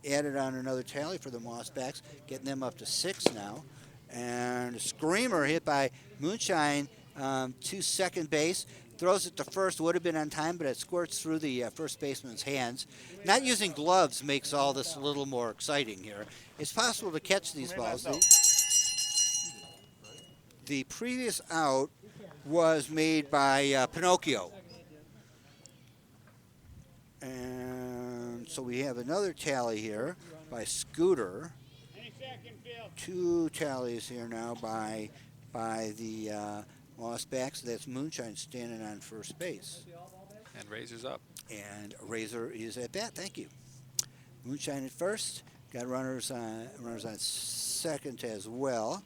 added on another tally for the Mossbacks, getting them up to 6 now. And a screamer hit by Moonshine to second base. Throws it to first, would have been on time, but it squirts through the first baseman's hands. Not using gloves makes all this a little more exciting here. It's possible to catch these balls. The previous out was made by Pinocchio. And so we have another tally here by Scooter. 2 tallies here now by the Mossbacks. That's Moonshine standing on first base. And Razor's up. And Razor is at bat. Thank you. Moonshine at first. Got runners on second as well.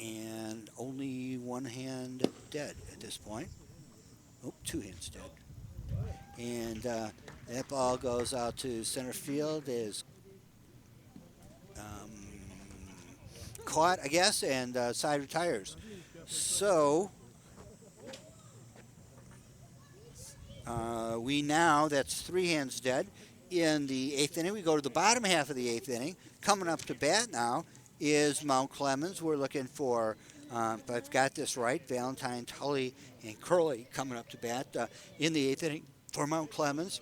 And only one hand dead at this point. Oh, 2 hands dead. And that ball goes out to center field. Is caught, I guess, and side retires. So that's 3 hands dead. In the 8th inning, we go to the bottom half of the 8th inning. Coming up to bat now is Mount Clemens. We're looking for, if I've got this right, Valentine, Tully, and Curley coming up to bat in the 8th inning for Mount Clemens.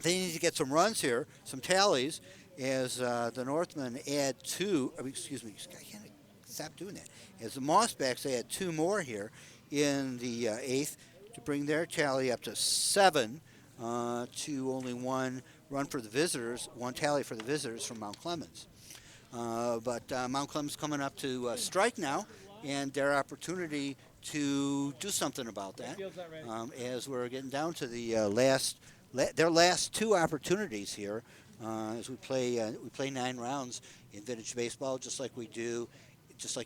They need to get some runs here, some tallies, as the Northmen add 2. I can't stop doing that. As the Mossbacks add 2 more here in the 8th to bring their tally up to 7 to only 1 run for the visitors, 1 tally for the visitors from Mount Clemens. But Mount Clemens coming up to strike now, and their opportunity to do something about that as we're getting down to the their last 2 opportunities here as we play 9 rounds in vintage baseball, just like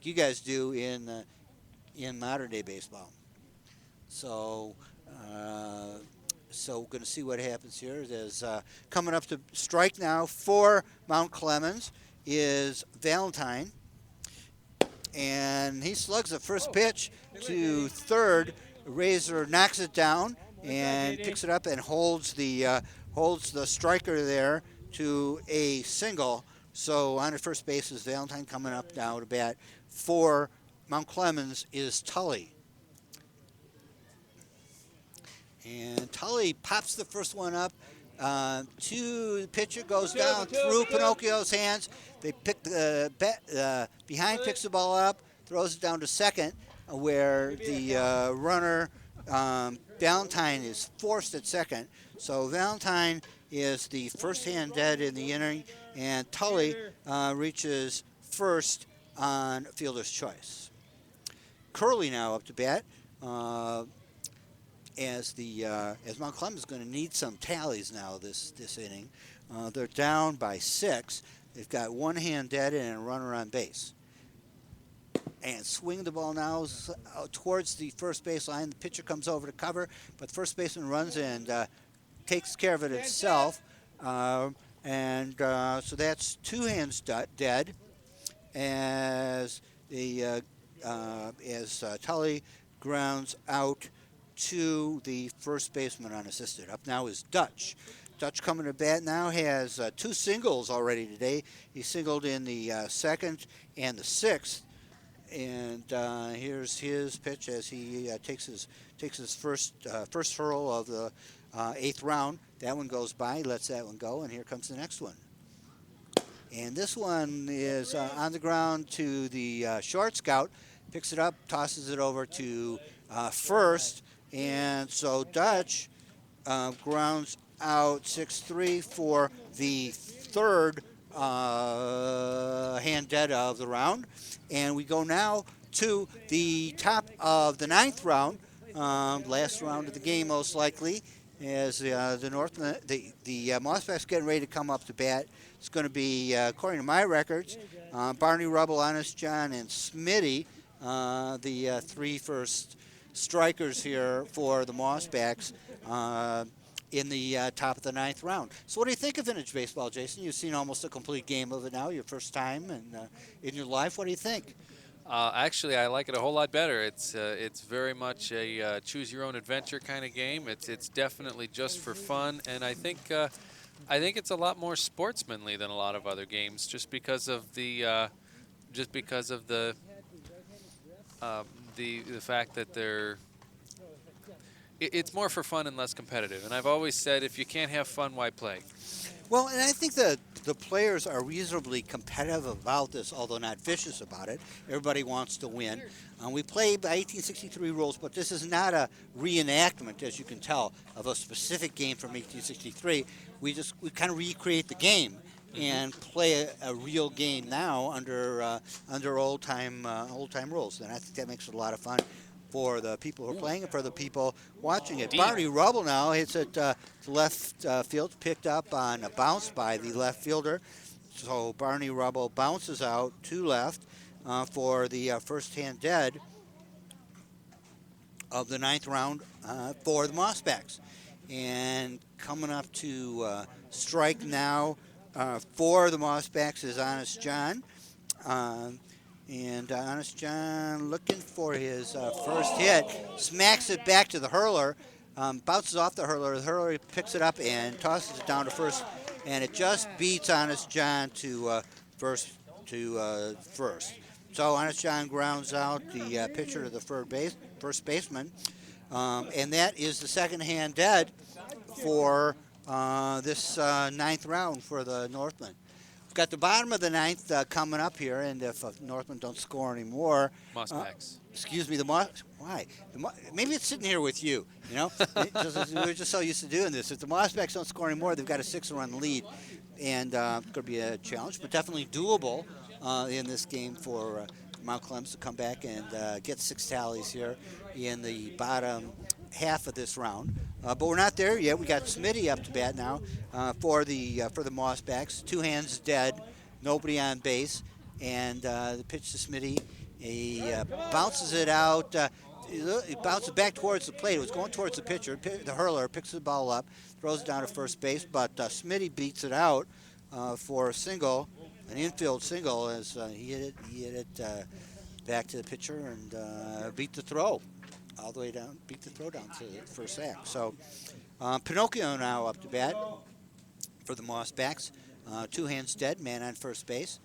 you guys do in modern day baseball. So we're going to see what happens here. There's coming up to strike now for Mount Clemens is Valentine. And he slugs the first pitch to third. Razor knocks it down and picks it up and holds the striker there to a single. So on at first base is Valentine. Coming up now to bat for Mount Clemens is Tully. And Tully pops the first one up to the pitcher, goes down through Pinocchio's hands. They pick behind picks the ball up, throws it down to second, where the runner Valentine is forced at second. So Valentine is the first hand dead in the inning, and Tully reaches first on fielder's choice. Curley now up to bat. As Mount Clemens is going to need some tallies now this inning. They're down by 6. They've got 1 hand dead and a runner on base. And swing the ball now towards the first base line. The pitcher comes over to cover, but the first baseman runs and takes care of it himself. So that's 2 hands dead as Tully grounds out to the first baseman unassisted. Up now is Dutch. Dutch coming to bat now has 2 singles already today. He singled in the 2nd and the 6th. And here's his pitch as he takes his first hurl of the 8th round. That one goes by, lets that one go, and here comes the next one. And this one is on the ground to the short scout. Picks it up, tosses it over to first. And so Dutch grounds out 6-3 for the 3rd hand dead of the round. And we go now to the top of the 9th round, last round of the game most likely, as the Mossbacks getting ready to come up to bat. It's going to be, according to my records, Barney, Rubble, Honest John, and Smitty, the 3 first strikers here for the Mossbacks. in the top of the ninth round. So what do you think of vintage baseball, Jason? You've seen almost a complete game of it now, your first time and in your life. What do you think? Actually, I like it a whole lot better. It's very much a choose your own adventure kind of game. It's definitely just for fun, and I think it's a lot more sportsmanly than a lot of other games, just because of um, the fact that it's more for fun and less competitive. And I've always said, if you can't have fun, why play? Well, and I think that the players are reasonably competitive about this, although not vicious about it. Everybody wants to win. We play by 1863 rules, but this is not a reenactment, as you can tell, of a specific game from 1863. We kind of recreate the game and play a real game now under old time rules, and I think that makes it a lot of fun for the people who are playing and for the people watching it. Indeed. Barney Rubble now hits it to left field, picked up on a bounce by the left fielder. So Barney Rubble bounces out to left for the first hand dead of the ninth round for the Mossbacks. And coming up to strike now for the Mossbacks is Honest John. And Honest John looking for his first hit, smacks it back to the hurler, bounces off the hurler picks it up and tosses it down to first, and it just beats Honest John to first. So Honest John grounds out the pitcher to the first baseman, and that is the second hand dead for this ninth round for the Northmen. We've got the bottom of the ninth coming up here, and if Northmen don't score anymore, Mossbacks. excuse me, why? Maybe it's sitting here with you. You know, we're just so used to doing this. If the Mossbacks don't score anymore, they've got a 6-run lead, and it's going to be a challenge, but definitely doable in this game for Mount Clemens to come back and get 6 tallies here in the bottom half of this round. But we're not there yet. We got Smitty up to bat now for the Mossbacks. 2 hands dead, nobody on base, and the pitch to Smitty. He bounces it out. He bounces back towards the plate. It was going towards the pitcher. The hurler picks the ball up, throws it down to first base, but Smitty beats it out for a single, an infield single, as he hit it back to the pitcher and beat the throw all the way down, beat the throw down to the first sack. So Pinocchio now up to bat for the Mossbacks. 2 hands dead, man on first base.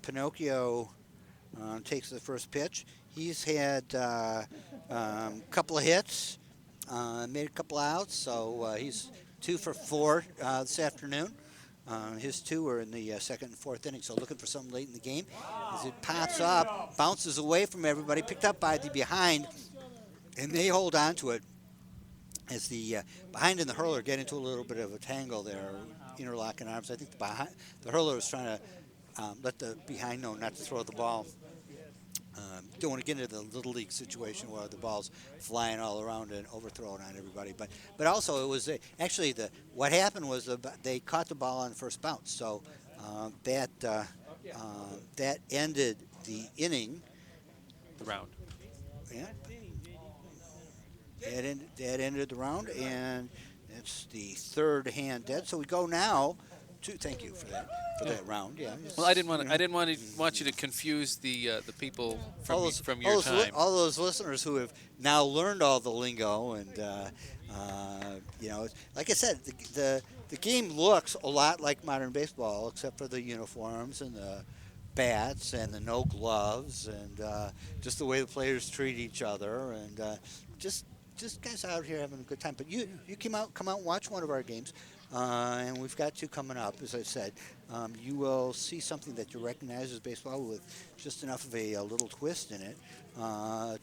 Pinocchio takes the first pitch. He's had a couple of hits, made a couple outs, so he's 2 for 4 this afternoon. His 2 were in the second and fourth inning, so looking for something late in the game. As it pops up, bounces away from everybody, picked up by the behind, and they hold on to it as the behind and the hurler get into a little bit of a tangle there, interlocking arms. I think the hurler was trying to let the behind know not to throw the ball. Don't want to get into the little league situation where the ball's flying all around and overthrowing on everybody. But also it was actually what happened was they caught the ball on the first bounce. So that ended the inning. The round. Yeah. That ended the round, and it's the third hand dead. So we go now to thank you for that round. Yeah. Well, I didn't want you to confuse the people from your time. All those listeners who have now learned all the lingo, and like I said, the game looks a lot like modern baseball, except for the uniforms and the bats and the no gloves and just the way the players treat each other, and just guys out here having a good time. But you come out and watch one of our games, and we've got 2 coming up. As I said, you will see something that you recognize as baseball with just enough of a little twist in it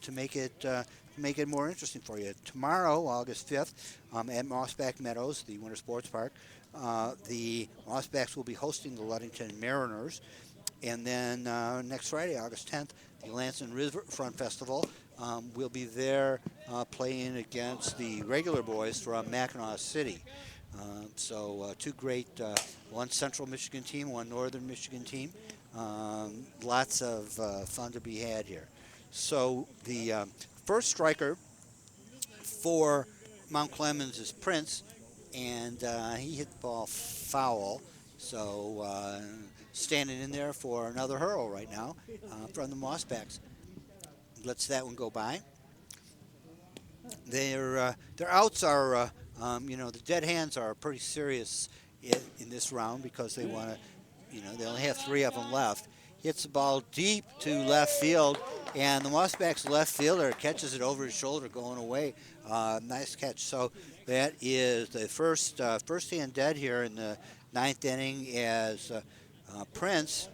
to make it more interesting for you. Tomorrow, August 5th, at Mossback Meadows, the Winter Sports Park, the Mossbacks will be hosting the Ludington Mariners. And then next Friday, August 10th, the Lansing Riverfront Festival will be there playing against the regular boys from Mackinac City. So 2 great, one Central Michigan team, one Northern Michigan team. Lots of fun to be had here. So the first striker for Mount Clemens is Prince, and he hit the ball foul. So standing in there for another hurl right now from the Mossbacks. Lets that one go by. Their outs are, the dead hands are pretty serious in this round because they want to, they only have 3 of them left. Hits the ball deep to left field, and the Mossbacks left fielder catches it over his shoulder going away. Nice catch. So that is the first hand dead here in the 9th inning as Prince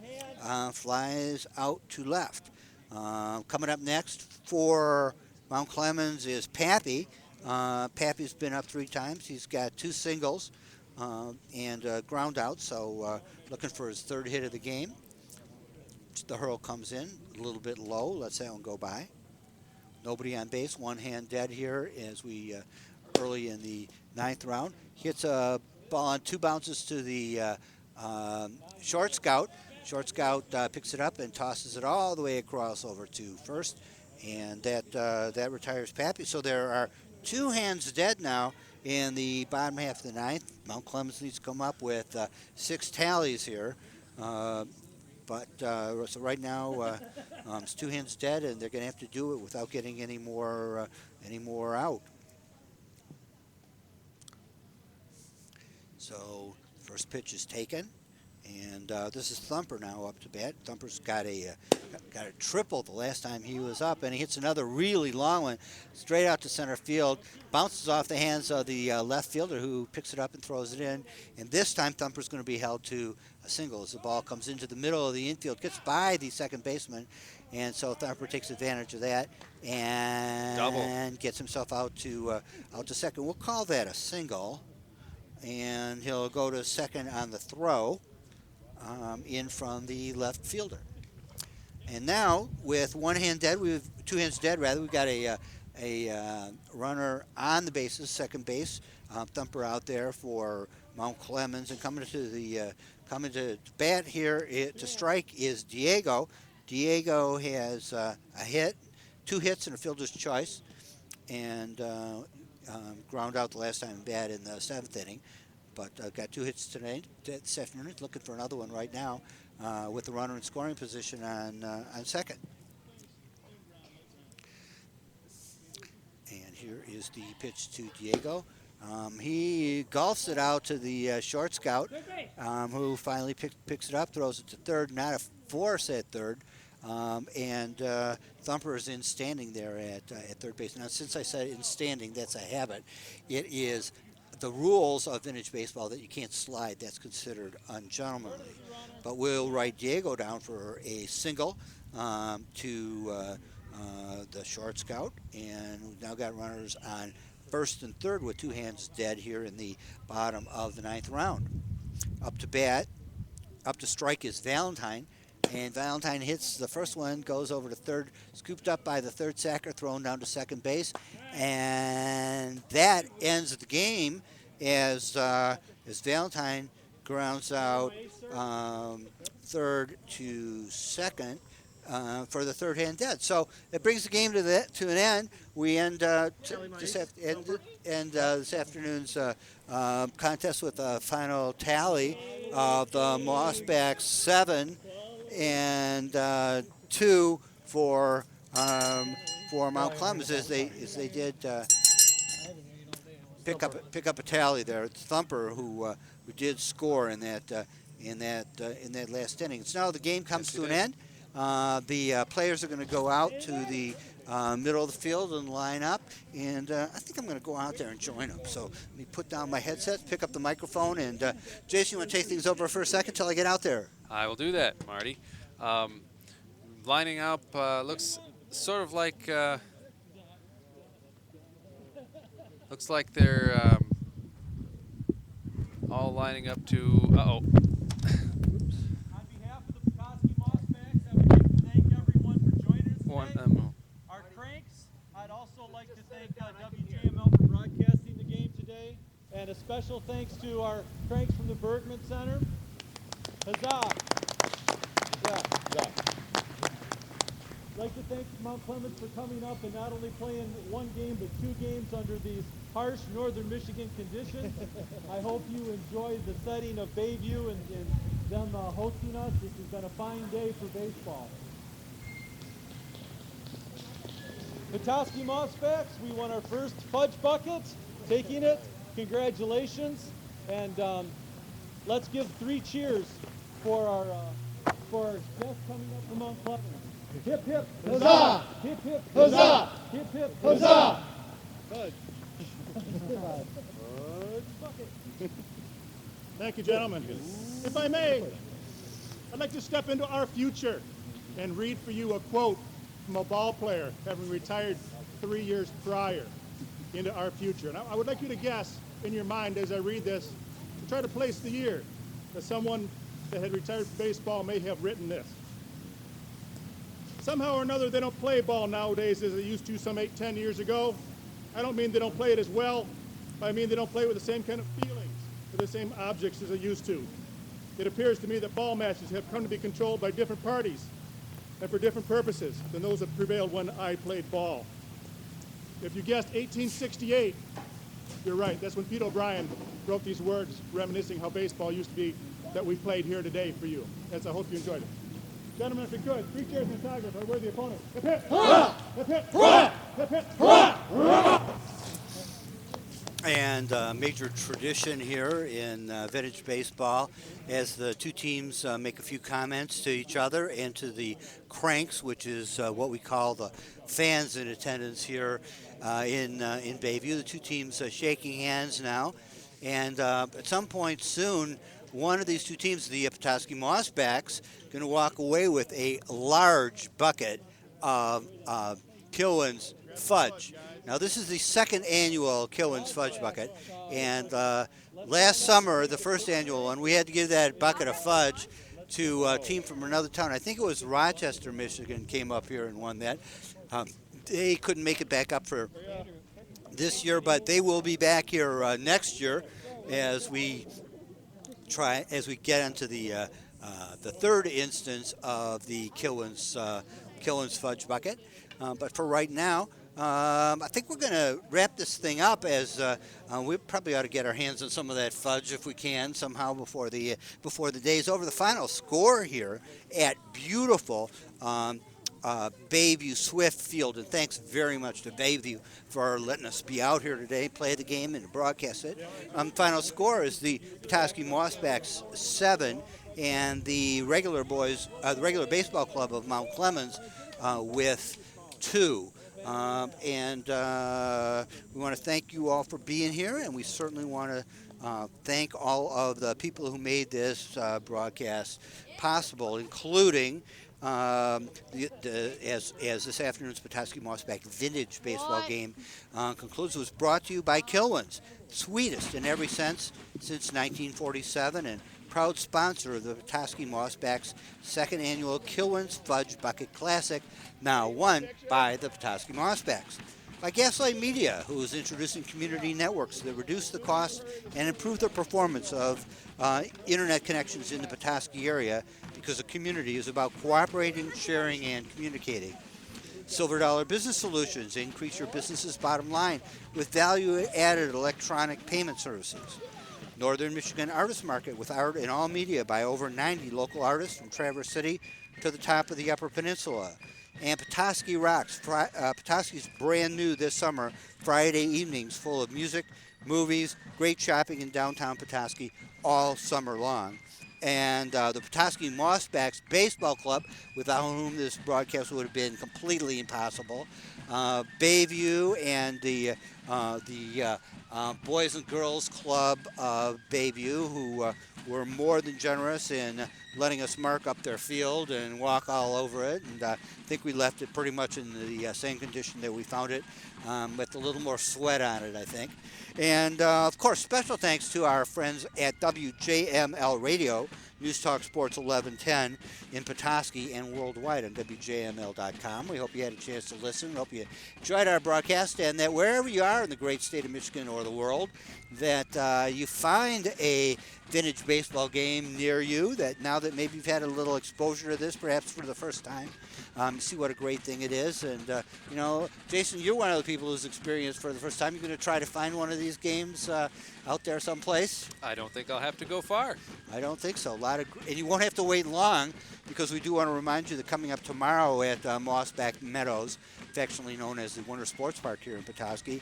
flies out to left. Coming up next for Mount Clemens is Pappy. Pappy's been up 3 times. He's got 2 singles and ground out, so looking for his 3rd hit of the game. The hurl comes in a little bit low. Let's that one go by. Nobody on base. 1 hand dead here as we early in the 9th round. Hits a ball on 2 bounces to the short scout. Short scout picks it up and tosses it all the way across over to first, and that retires Pappy. So there are 2 hands dead now in the bottom half of the 9th. Mount Clemens needs to come up with 6 tallies here. So right now it's 2 hands dead, and they're going to have to do it without getting any more out. So first pitch is taken, and this is Thumper now up to bat. Thumper's got a triple the last time he was up, and he hits another really long one straight out to center field. Bounces off the hands of the left fielder, who picks it up and throws it in. And this time Thumper's going to be held to a single as the ball comes into the middle of the infield, gets by the second baseman, and so Thumper takes advantage of that and gets himself out to second. We'll call that a single, and he'll go to second on the throw in from the left fielder. And now with 2 hands dead, we've got a runner on the bases, second base. Thumper out there for Mount Clemens, and coming to bat here to strike is Diego. Diego has a hit, 2 hits and a fielder's choice, and ground out the last time bat in the 7th inning. But got 2 hits today, this afternoon. He's looking for another one right now with the runner in scoring position on second. And here is the pitch to Diego. He golfs it out to the short scout, who finally picks it up, throws it to third. Not a force at third. And Thumper is in standing there at third base. Now, since I said in standing, that's a habit. It is the rules of vintage baseball that you can't slide. That's considered ungentlemanly. But we'll write Diego down for a single to the short scout. And we've now got runners on first and third with 2 hands dead here in the bottom of the 9th round. Up to bat, up to strike is Valentine. And Valentine hits the first one, goes over to third, scooped up by the third sacker, thrown down to second base. And that ends the game as Valentine grounds out third to second for the 3rd hand dead. So it brings the game to an end. We end this afternoon's contest with a final tally of the Mossbacks 7 and 2 for Mount Clemens as they did pick up a tally there. It's Thumper who did score in that last inning. So now the game comes to an end. The players are going to go out to the middle of the field and line up, and I think I'm going to go out there and join them. So let me put down my headset, pick up the microphone, and Jason, you want to take things over for a second till I get out there? I will do that, Marty. Lining up looks sort of like looks like they're all lining up to. On behalf of the Petoskey Mossbacks, I would like to thank everyone for joining us today. Our cranks, I'd also like to thank WJML for broadcasting the game today, and a special thanks to our cranks from the Bergman Center. Huzzah! Huzzah. I'd like to thank Mount Clemens for coming up and not only playing one game, but 2 games under these harsh northern Michigan conditions. I hope you enjoy the setting of Bayview and them hosting us. This has been a fine day for baseball. Petoskey Mossbacks, we won our first fudge bucket, taking it. Congratulations. And let's give 3 cheers for our guests coming up from Mount Clemens. Hip, hip, huzzah! Hip, hip, huzzah! Hip, hip, huzzah! Fudge. Fudge bucket. Thank you, gentlemen. If I may, I'd like to step into our future and read for you a quote from a ball player having retired 3 years prior into our future. And I would like you to guess in your mind as I read this, to try to place the year that someone that had retired from baseball may have written this. Somehow or another, they don't play ball nowadays as they used to some 8-10 years ago. I don't mean they don't play it as well, but I mean they don't play with the same kind of feelings or the same objects as they used to. It appears to me that ball matches have come to be controlled by different parties and for different purposes than those that prevailed when I played ball. If you guessed 1868, you're right. That's when Pete O'Brien wrote these words reminiscing how baseball used to be that we played here today for you. Yes, I hope you enjoyed it. Gentlemen, if you could, 3 cheers and Tigers for a worthy opponent. Hip hip! Hurrah! Hip hip! Hurrah! Hip hip! Hurrah! And major tradition here in vintage baseball as the 2 teams make a few comments to each other and to the cranks, which is what we call the fans in attendance here in Bayview. The 2 teams shaking hands now. And at some point soon, one of these 2 teams, the Petoskey Mossbacks, going to walk away with a large bucket of Kilwin's fudge. Now, this is the 2nd annual Kilwin's Fudge Bucket, and last summer, the 1st annual one, we had to give that bucket of fudge to a team from another town. I think it was Rochester, Michigan, came up here and won that. They couldn't make it back up for this year, but they will be back here next year as we get into the 3rd instance of the Kilwin's Fudge Bucket. But for right now, I think we're going to wrap this thing up as we probably ought to get our hands on some of that fudge if we can somehow before the day's over. The final score here at beautiful Bayview Swift Field, and thanks very much to Bayview for letting us be out here today, play the game, and broadcast it. Final score is the Petoskey Mossbacks 7 and the regular baseball club of Mount Clemens with 2. And we want to thank you all for being here, and we certainly want to thank all of the people who made this broadcast possible, including as this afternoon's Petoskey Mossback vintage baseball game concludes. It was brought to you by Kilwin's, sweetest in every sense since 1947, and proud sponsor of the Petoskey Mossback's 2nd annual Kilwin's Fudge Bucket Classic, now won by the Petoskey Mossbacks. By Gaslight Media, who is introducing community networks that reduce the cost and improve the performance of internet connections in the Petoskey area, because a community is about cooperating, sharing, and communicating. Silver Dollar Business Solutions, increase your business's bottom line with value-added electronic payment services. Northern Michigan Artist Market with art in all media by over 90 local artists from Traverse City to the top of the Upper Peninsula. And Petoskey Rocks, Petoskey's brand new this summer, Friday evenings full of music, movies, great shopping in downtown Petoskey all summer long. And the Petoskey Mossbacks Baseball Club, without whom this broadcast would have been completely impossible. Bayview and the Boys and Girls Club of Bayview, who were more than generous in letting us mark up their field and walk all over it. And I think we left it pretty much in the same condition that we found it, with a little more sweat on it, I think. And, of course, special thanks to our friends at WJML Radio, News Talk Sports 1110 in Petoskey and worldwide on WJML.com. We hope you had a chance to listen. We hope you enjoyed our broadcast, and that wherever you are in the great state of Michigan or the world, that you find a vintage baseball game near you, that now that maybe you've had a little exposure to this, perhaps for the first time, see what a great thing it is. And, you know, Jason, you're one of the people who's experienced for the first time. You're going to try to find one of these games out there someplace? I don't think I'll have to go far. I don't think so. And you won't have to wait long, because we do want to remind you that coming up tomorrow at Mossback Meadows, affectionately known as the Winter Sports Park here in Petoskey,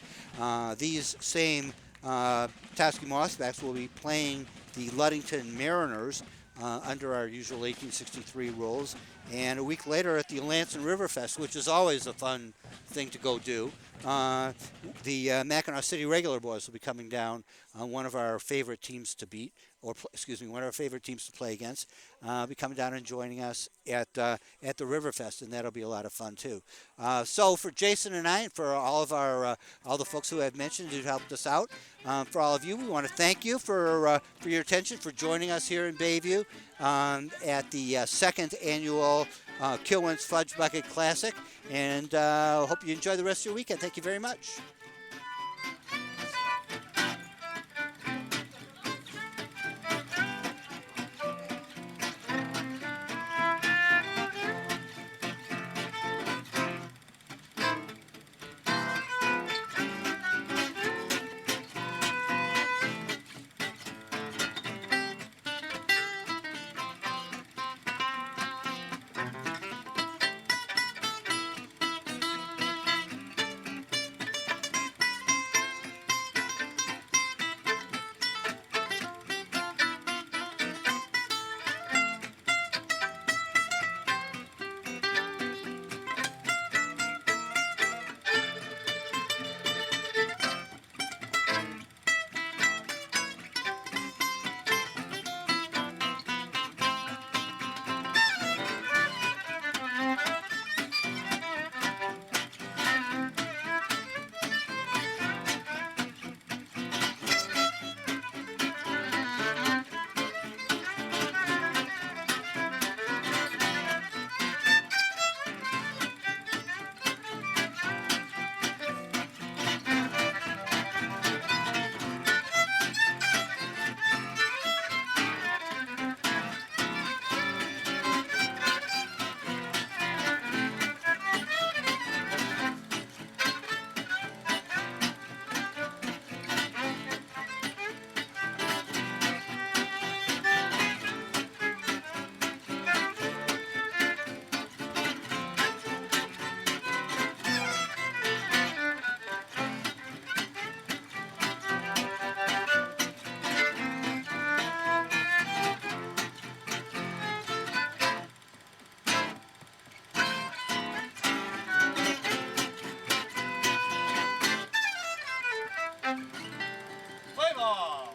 these same Petoskey Mossbacks will be playing the Ludington Mariners under our usual 1863 rules, and a week later at the Lansing River Fest, which is always a fun thing to go do. The Mackinac City Regular Boys will be coming down, one of our favorite teams to beat, or one of our favorite teams to play against, be coming down and joining us at the Riverfest, and that'll be a lot of fun too. So for Jason and I, and for all of our all the folks who have mentioned who helped us out, for all of you, we want to thank you for your attention, for joining us here in Bayview at the second annual Kilwins Fudge Bucket Classic, and hope you enjoy the rest of your weekend. Thank you very much. Play ball!